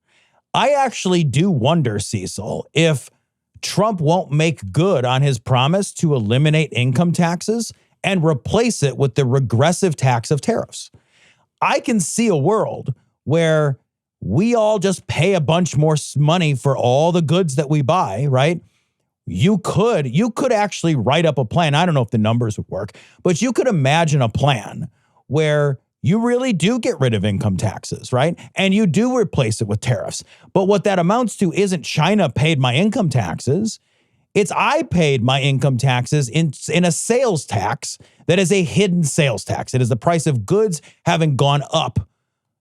I actually do wonder, Cecil, if Trump won't make good on his promise to eliminate income taxes and replace it with the regressive tax of tariffs. I can see a world where we all just pay a bunch more money for all the goods that we buy, right? You could actually write up a plan. I don't know if the numbers would work, but you could imagine a plan where you really do get rid of income taxes, right? And you do replace it with tariffs. But what that amounts to isn't China paid my income taxes. It's I paid my income taxes in a sales tax that is a hidden sales tax. It is the price of goods having gone up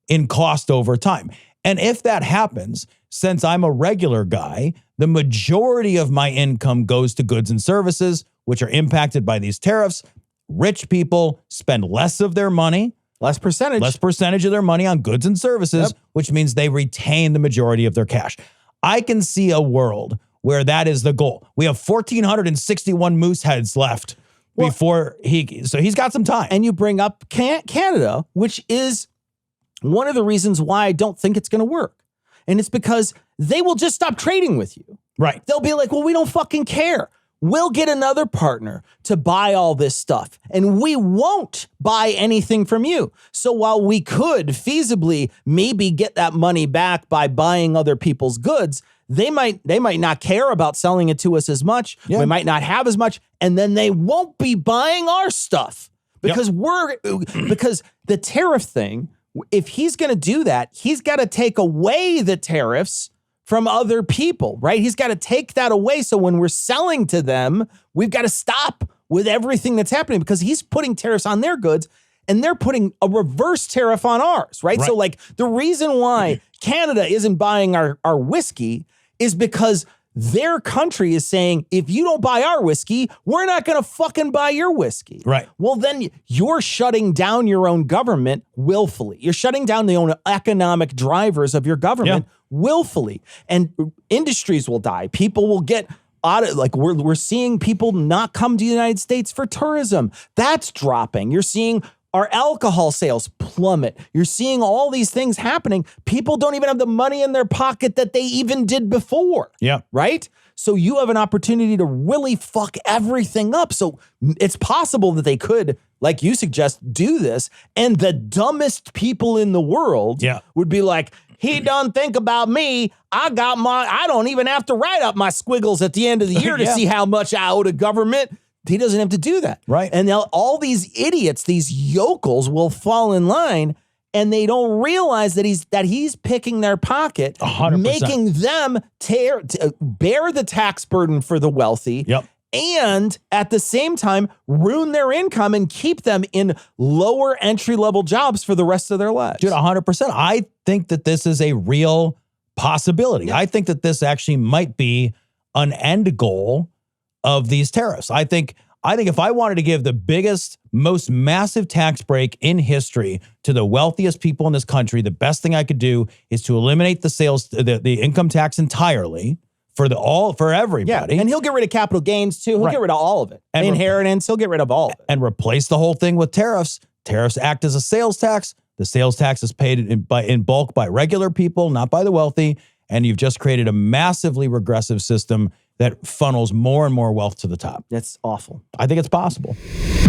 in cost over time. And if that happens, since I'm a regular guy, the majority of my income goes to goods and services, which are impacted by these tariffs. Rich people spend less of their money. Less percentage of their money on goods and services, which means they retain the majority of their cash. I can see a world where that is the goal. We have 1,461 moose heads left before so he's got some time. And you bring up Canada, which is one of the reasons why I don't think it's going to work. And it's because they will just stop trading with you. Right. They'll be like, well, we don't fucking care. We'll get another partner to buy all this stuff, and we won't buy anything from you. So while we could feasibly maybe get that money back by buying other people's goods, they might not care about selling it to us as much. We might not have as much, and then they won't be buying our stuff because because the tariff thing, if he's going to do that, he's got to take away the tariffs from other people, right? He's got to take that away. So when we're selling to them, we've got to stop with everything that's happening because he's putting tariffs on their goods and they're putting a reverse tariff on ours, right? So like the reason why Canada isn't buying our whiskey is because their country is saying, if you don't buy our whiskey, we're not going to fucking buy your whiskey. Right. Well, then you're shutting down your own government willfully. You're shutting down the own economic drivers of your government willfully. And industries will die. People will get out of, like, we're seeing people not come to the United States for tourism. That's dropping. You're seeing our alcohol sales plummet. You're seeing all these things happening. People don't even have the money in their pocket that they even did before. Yeah. Right? So you have an opportunity to really fuck everything up. So it's possible that they could, like you suggest, do this. And the dumbest people in the world would be like, he done think about me. I don't even have to write up my squiggles at the end of the year to see how much I owe to government. He doesn't have to do that. Right. And now all these idiots, these yokels will fall in line and they don't realize that he's picking their pocket, 100%. making them bear the tax burden for the wealthy. And at the same time, ruin their income and keep them in lower entry-level jobs for the rest of their lives. Dude, 100%. I think that this is a real possibility. I think that this actually might be an end goal of these tariffs. I think if I wanted to give the biggest, most massive tax break in history to the wealthiest people in this country, the best thing I could do is to eliminate the income tax entirely for everybody. And he'll get rid of capital gains too. He'll get rid of all of it. And inheritance, he'll get rid of all of it. And replace the whole thing with tariffs. Tariffs act as a sales tax. The sales tax is paid in bulk by regular people, not by the wealthy. And you've just created a massively regressive system that funnels more and more wealth to the top. That's awful. I think it's possible.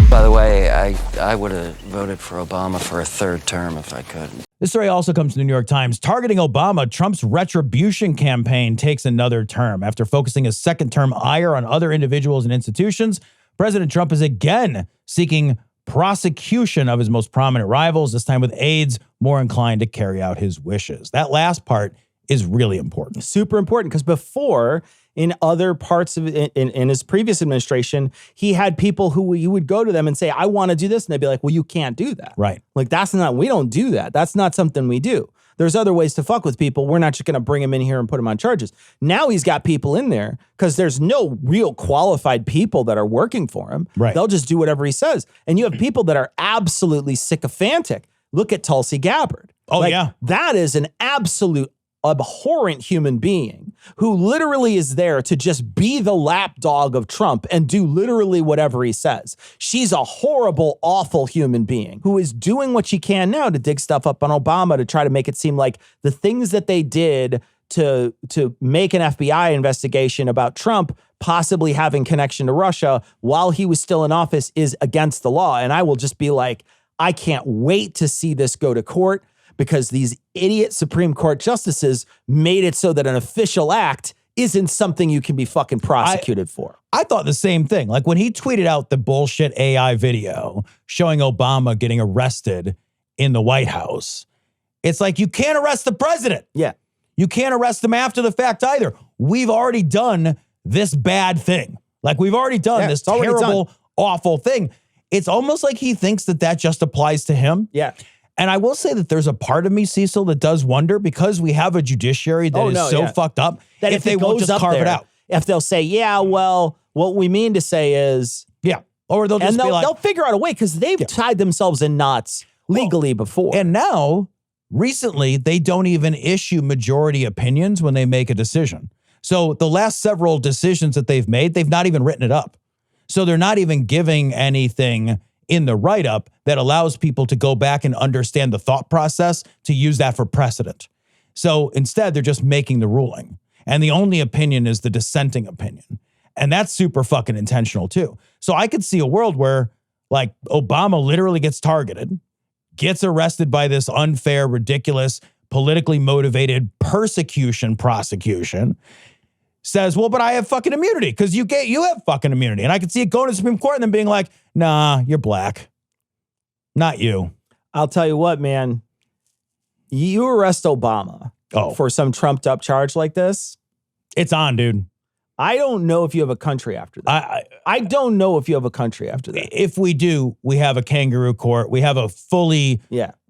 By the way, I would have voted for Obama for a third term if I could. This story also comes from the New York Times. Targeting Obama, Trump's Retribution campaign takes another term. After focusing his second-term ire on other individuals and institutions, President Trump is again seeking prosecution of his most prominent rivals, this time with aides more inclined to carry out his wishes. That last part is really important. Super important, because before, in other parts of in his previous administration, he had people who you would go to them and say, I want to do this. And they'd be like, well, you can't do that. Right. Like, we don't do that. That's not something we do. There's other ways to fuck with people. We're not just going to bring him in here and put him on charges. Now he's got people in there because there's no real qualified people that are working for him. Right. They'll just do whatever he says. And you have people that are absolutely sycophantic. Look at Tulsi Gabbard. Oh, yeah. That is an absolute abhorrent human being who literally is there to just be the lapdog of Trump and do literally whatever he says. She's a horrible, awful human being who is doing what she can now to dig stuff up on Obama to try to make it seem like the things that they did to make an FBI investigation about Trump possibly having connection to Russia while he was still in office is against the law. And I will just be like, I can't wait to see this go to court, because these idiot Supreme Court justices made it so that an official act isn't something you can be fucking prosecuted for. I thought the same thing. Like when he tweeted out the bullshit AI video showing Obama getting arrested in the White House, it's like you can't arrest the president. Yeah. You can't arrest him after the fact either. We've already done this bad thing. Like we've already done this terrible, awful thing. It's almost like he thinks that just applies to him. Yeah. And I will say that there's a part of me, Cecil, that does wonder because we have a judiciary that is so fucked up that if they won't just carve it out. If they'll say, yeah, well, what we mean to say is, or they'll just be like, they'll figure out a way because they've tied themselves in knots legally before. And now, recently, they don't even issue majority opinions when they make a decision. So the last several decisions that they've made, they've not even written it up. So they're not even giving anything in the write-up that allows people to go back and understand the thought process to use that for precedent. So instead, they're just making the ruling. And the only opinion is the dissenting opinion. And that's super fucking intentional too. So I could see a world where like Obama literally gets targeted, gets arrested by this unfair, ridiculous, politically motivated prosecution, says, well, but I have fucking immunity because you have fucking immunity. And I could see it going to the Supreme Court and then being like, nah, you're black. Not you. I'll tell you what, man. You arrest Obama for some trumped up charge like this. It's on, dude. I don't know if you have a country after that. I don't know if you have a country after that. If we do, we have a kangaroo court. We have a fully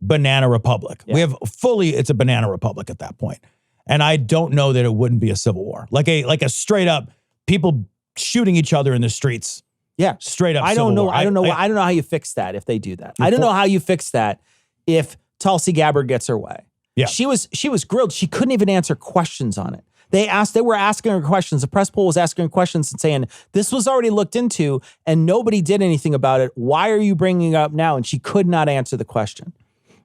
banana republic. We have it's a banana republic at that point. And I don't know that it wouldn't be a civil war. Like a straight up people shooting each other in the streets. Yeah. Straight up. I don't know. War. I don't know how you fix that if they do that. I don't know how you fix that if Tulsi Gabbard gets her way. Yeah. She was grilled. She couldn't even answer questions on it. They were asking her questions. The press poll was asking her questions and saying, this was already looked into and nobody did anything about it. Why are you bringing it up now? And she could not answer the question.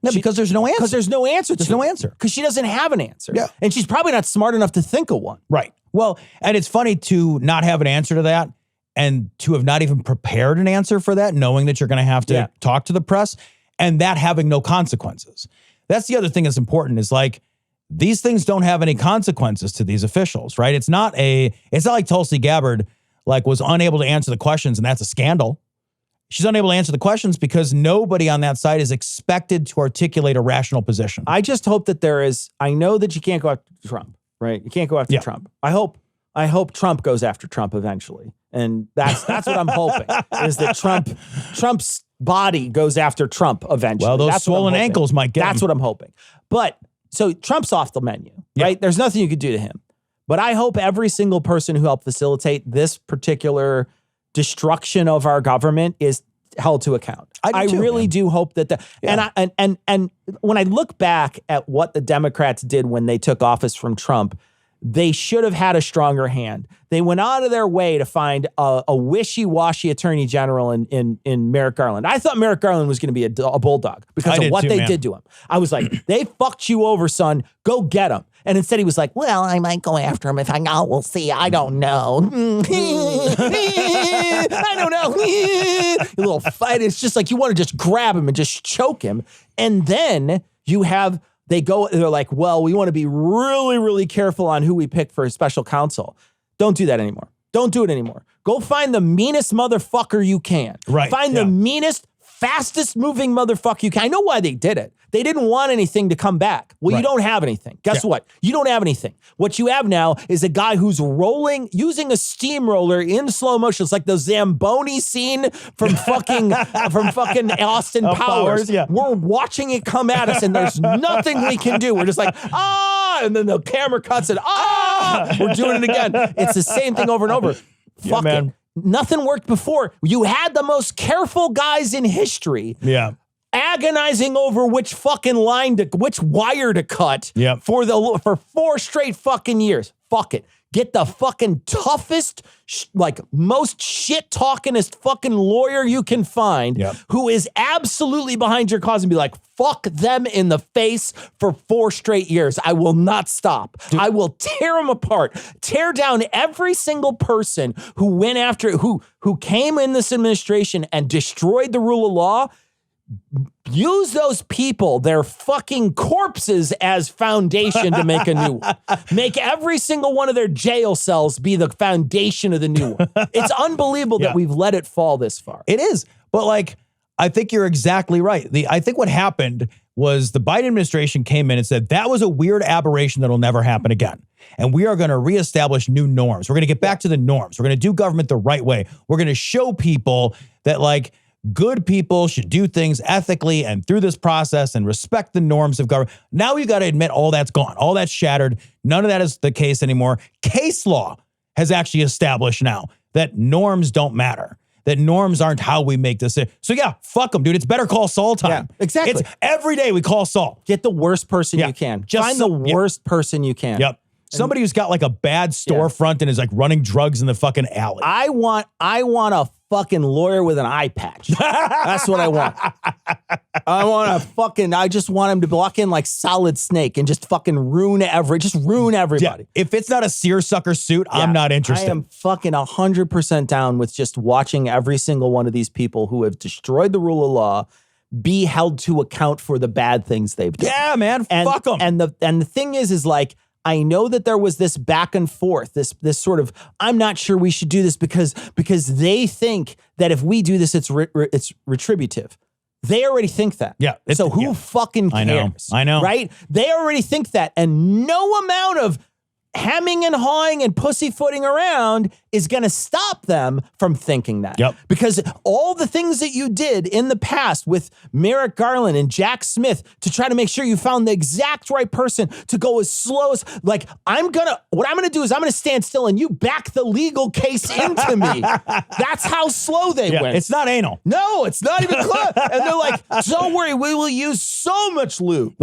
No, because there's no answer. Because there's no answer. There's no answer. Because she doesn't have an answer. Yeah. And she's probably not smart enough to think of one. Right. Well, and it's funny to not have an answer to that and to have not even prepared an answer for that, knowing that you're going to have to talk to the press and that having no consequences. That's the other thing that's important is like, these things don't have any consequences to these officials, right? It's not like Tulsi Gabbard was unable to answer the questions and that's a scandal. She's unable to answer the questions because nobody on that side is expected to articulate a rational position. I just hope that I know that you can't go after Trump, right? You can't go after Trump. I hope Trump goes after Trump eventually. And that's what I'm hoping is that Trump's body goes after Trump eventually. Well, those swollen ankles might get That's what I'm hoping. But so Trump's off the menu, right? There's nothing you could do to him. But I hope every single person who helped facilitate this particular destruction of our government is held to account. I really do hope that and when I look back at what the Democrats did when they took office from Trump, they should have had a stronger hand. They went out of their way to find a wishy-washy attorney general in Merrick Garland. I thought Merrick Garland was going to be a bulldog because of what they did to him. I was like, they fucked you over, son. Go get him. And instead he was like, well, I might go after him if I know. We'll see. I don't know. I don't know. A little fight. It's just like you want to just grab him and just choke him. And then you have... they're like, well, we want to be really, really careful on who we pick for a special counsel. Don't do that anymore. Don't do it anymore. Go find the meanest motherfucker you can. Right. Find the meanest, fastest moving motherfucker you can. I know why they did it. They didn't want anything to come back. Well, you don't have anything. Guess what? You don't have anything. What you have now is a guy who's using a steamroller in slow motion. It's like the Zamboni scene from fucking Austin Powers. Yeah. We're watching it come at us and there's nothing we can do. We're just like, and then the camera cuts and we're doing it again. It's the same thing over and over. Fuck it. Nothing worked before. You had the most careful guys in history. Yeah. Agonizing over which fucking which wire to cut for 4 straight fucking years. Fuck it. Get the fucking toughest, most shit-talkingest fucking lawyer you can find who is absolutely behind your cause and be like, fuck them in the face for 4 straight years. I will not stop. Dude. I will tear them apart. Tear down every single person who went after, who came in this administration and destroyed the rule of law. Use those people, their fucking corpses, as foundation to make a new one. Make every single one of their jail cells be the foundation of the new one. It's unbelievable that we've let it fall this far. It is. But I think you're exactly right. I think what happened was the Biden administration came in and said, that was a weird aberration that'll never happen again. And we are going to reestablish new norms. We're going to get back to the norms. We're going to do government the right way. We're going to show people that like good people should do things ethically and through this process and respect the norms of government. Now you got to admit all that's gone. All that's shattered. None of that is the case anymore. Case law has actually established now that norms don't matter. That norms aren't how we make this. So yeah, fuck them, dude. It's Better Call Saul time. Yeah, exactly. It's every day we call Saul. Get the worst person you can. Find the worst person you can. Yep. Somebody who's got like a bad storefront and is like running drugs in the fucking alley. I want a fucking lawyer with an eye patch. That's what I want. I just want him to walk in like Solid Snake and just fucking ruin everybody. Yeah. If it's not a seersucker suit, I'm not interested. I am fucking 100% down with just watching every single one of these people who have destroyed the rule of law be held to account for the bad things they've done. Yeah, man. Fuck them. And the thing is like, I know that there was this back and forth, this sort of, I'm not sure we should do this because they think that if we do this, it's retributive. They already think that. Yeah. So who fucking cares? I know. Right? They already think that. And no amount of hemming and hawing and pussyfooting around is going to stop them from thinking that. Yep. Because all the things that you did in the past with Merrick Garland and Jack Smith to try to make sure you found the exact right person to go as slow as, like, what I'm going to do is I'm going to stand still and you back the legal case into me. That's how slow they went. It's not anal. No, it's not even close. And they're like, don't worry, we will use so much lube.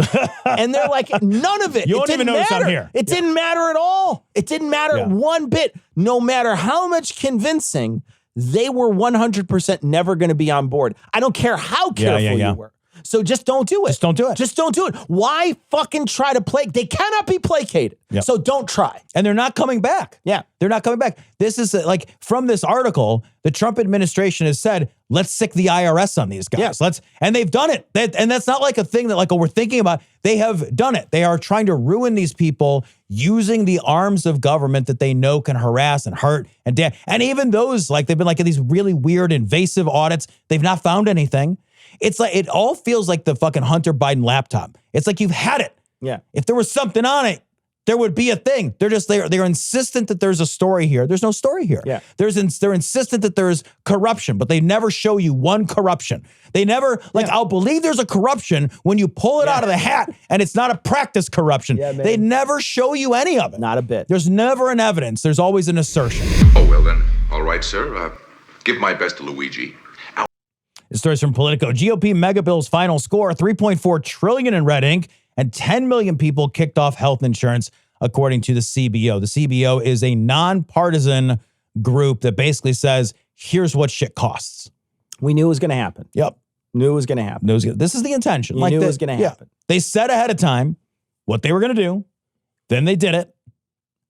And they're like, none of it. You won't even notice I'm here. It didn't matter at all. It didn't matter one bit. No matter how much convincing, they were 100% never going to be on board. I don't care how careful you were. So just don't do it. Just don't do it. Just don't do it. Why fucking try to play? They cannot be placated. Yep. So don't try. And they're not coming back. Yeah. They're not coming back. This is like from this article, the Trump administration has said, let's sick the IRS on these guys. Yeah. And they've done it. And that's not like a thing that like we're thinking about. They have done it. They are trying to ruin these people using the arms of government that they know can harass and hurt and damn. And even those, like they've been like in these really weird invasive audits. They've not found anything. It's like, it all feels like the fucking Hunter Biden laptop. It's like you've had it. Yeah. If there was something on it, there would be a thing. They're insistent that there's a story here. There's no story here. Yeah. They're insistent that there's corruption, but they never show you one corruption. They never, I'll believe there's a corruption when you pull it out of the hat and it's not a practice corruption. Yeah, man. They never show you any of it. Not a bit. There's never an evidence. There's always an assertion. Oh, well then. All right, sir. Give my best to Luigi. This story's from Politico. GOP Megabill's final score, $3.4 trillion in red ink, and 10 million people kicked off health insurance, according to the CBO. The CBO is a nonpartisan group that basically says, here's what shit costs. We knew it was going to happen. Yep. Knew it was going to happen. This is the intention. You knew it was going to happen. They said ahead of time what they were going to do. Then they did it.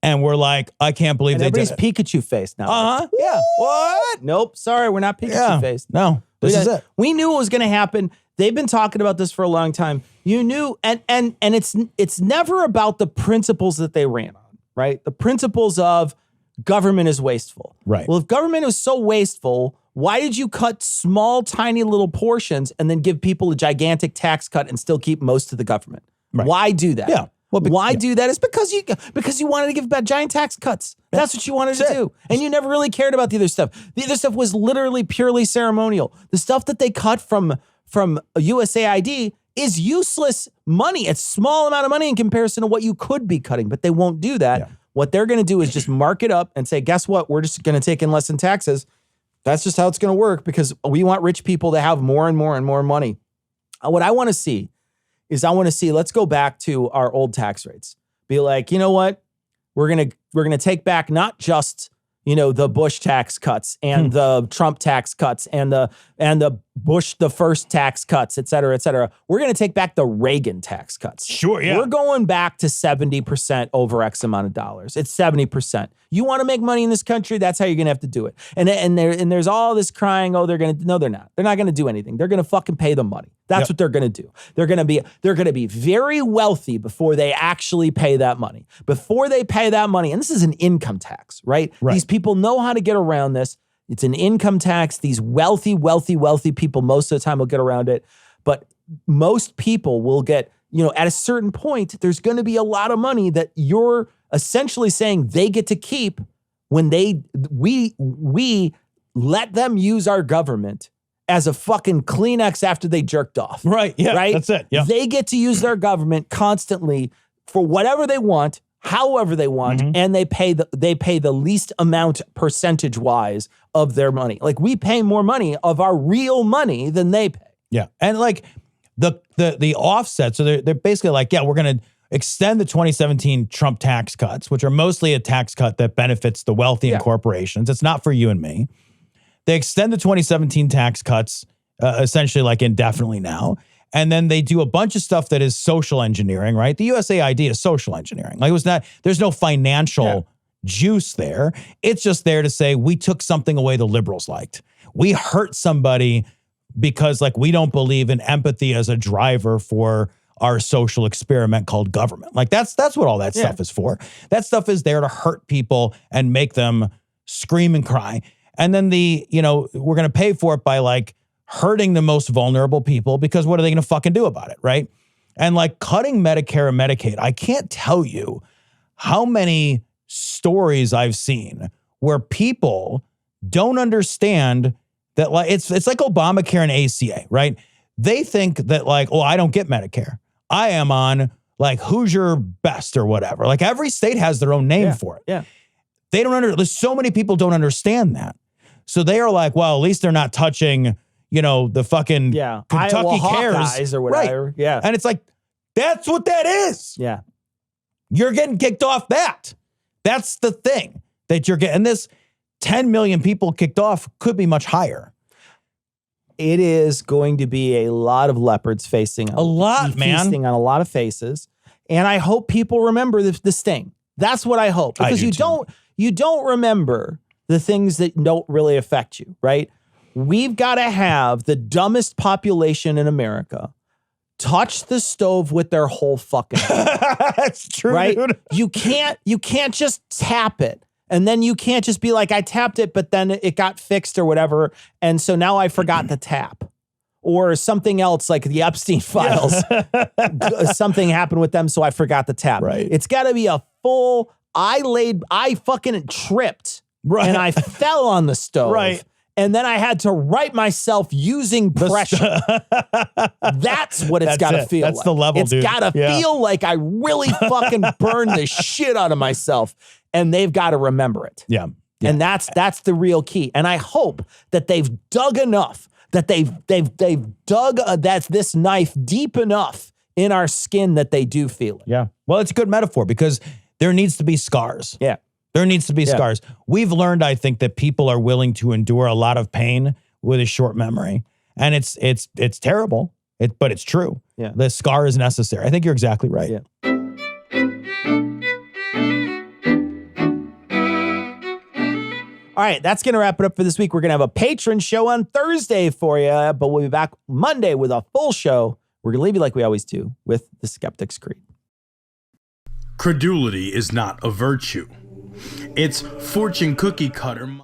And we're like, I can't believe they did it. Everybody's Pikachu faced now. Uh-huh. Yeah. What? Nope. Sorry, we're not Pikachu faced. No. This is it. We knew it was going to happen. They've been talking about this for a long time. You knew, and it's never about the principles that they ran on, right? The principles of government is wasteful. Right. Well, if government is so wasteful, why did you cut small, tiny little portions and then give people a gigantic tax cut and still keep most of the government? Right. Why do that? Yeah. Well, why do that? It's because you wanted to give giant tax cuts. That's what you wanted to do. And you never really cared about the other stuff. The other stuff was literally purely ceremonial. The stuff that they cut from USAID is useless money. It's a small amount of money in comparison to what you could be cutting, but they won't do that. Yeah. What they're going to do is just mark it up and say, guess what? We're just going to take in less in taxes. That's just how it's going to work because we want rich people to have more and more and more money. What I want to see is let's go back to our old tax rates. Be like, you know what? We're gonna take back not just, the Bush tax cuts and the Trump tax cuts and the Bush the first tax cuts, et cetera, et cetera. We're gonna take back the Reagan tax cuts. Sure, yeah. We're going back to 70% over X amount of dollars. It's 70%. You want to make money in this country? That's how you're gonna have to do it. And there's all this crying. Oh, they're not. They're not gonna do anything. They're gonna fucking pay the money. That's what they're gonna do. They're gonna be very wealthy before they actually pay that money. Before they pay that money, and this is an income tax, right? These people know how to get around this. It's an income tax. These wealthy people most of the time will get around it. But most people will get, at a certain point, there's going to be a lot of money that you're essentially saying they get to keep when we let them use our government as a fucking Kleenex after they jerked off. Right. Yeah. Right. That's it. Yeah. They get to use their government constantly for whatever they want, however they want, and they pay the least amount percentage wise of their money. Like we pay more money of our real money than they pay. Yeah. And like the offset. So they're basically like, yeah, we're going to extend the 2017 Trump tax cuts, which are mostly a tax cut that benefits the wealthy and corporations. It's not for you and me. They extend the 2017 tax cuts essentially like indefinitely now. And then they do a bunch of stuff that is social engineering, right? The USAID is social engineering. Like there's no financial juice there. It's just there to say, we took something away the liberals liked. We hurt somebody because like we don't believe in empathy as a driver for our social experiment called government. Like that's what all that stuff is for. That stuff is there to hurt people and make them scream and cry. And then we're going to pay for it by like hurting the most vulnerable people because what are they going to fucking do about it, right? And like cutting Medicare and Medicaid, I can't tell you how many stories I've seen where people don't understand that like it's like Obamacare and ACA, right? They think that like, oh, I don't get Medicare. I am on like Hoosier Best or whatever. Like every state has their own name for it. Yeah. They don't so many people don't understand that. So they are like, well, at least they're not touching, the fucking Kentucky Cares or whatever. Right. Yeah. And it's like, that's what that is. Yeah. You're getting kicked off that. That's the thing that you're getting. And this 10 million people kicked off could be much higher. It is going to be a lot of leopards feasting on a lot of faces. And I hope people remember the sting. That's what I hope. Because you don't remember the things that don't really affect you, right? We've got to have the dumbest population in America touch the stove with their whole fucking That's true, right? Dude. You can't just tap it. And then you can't just be like, I tapped it, but then it got fixed or whatever. And so now I forgot to tap. Or something else like the Epstein files. Something happened with them, so I forgot to tap. Right. It's got to be a full, I fucking tripped. Right. And I fell on the stove. Right. And then I had to right myself using pressure. That's what it's got to feel like. That's the level, It's dude. got to feel like I really fucking burned the shit out of myself. And they've got to remember it. Yeah. And that's the real key. And I hope that they've dug enough, that they've dug this knife deep enough in our skin that they do feel it. Yeah. Well, it's a good metaphor because there needs to be scars. Yeah. There needs to be scars. We've learned, I think, that people are willing to endure a lot of pain with a short memory. And it's terrible, but it's true. Yeah. The scar is necessary. I think you're exactly right. Yeah. All right, that's going to wrap it up for this week. We're going to have a patron show on Thursday for you, but we'll be back Monday with a full show. We're going to leave you like we always do with the Skeptic's Creed. Credulity is not a virtue. It's fortune cookie cutter.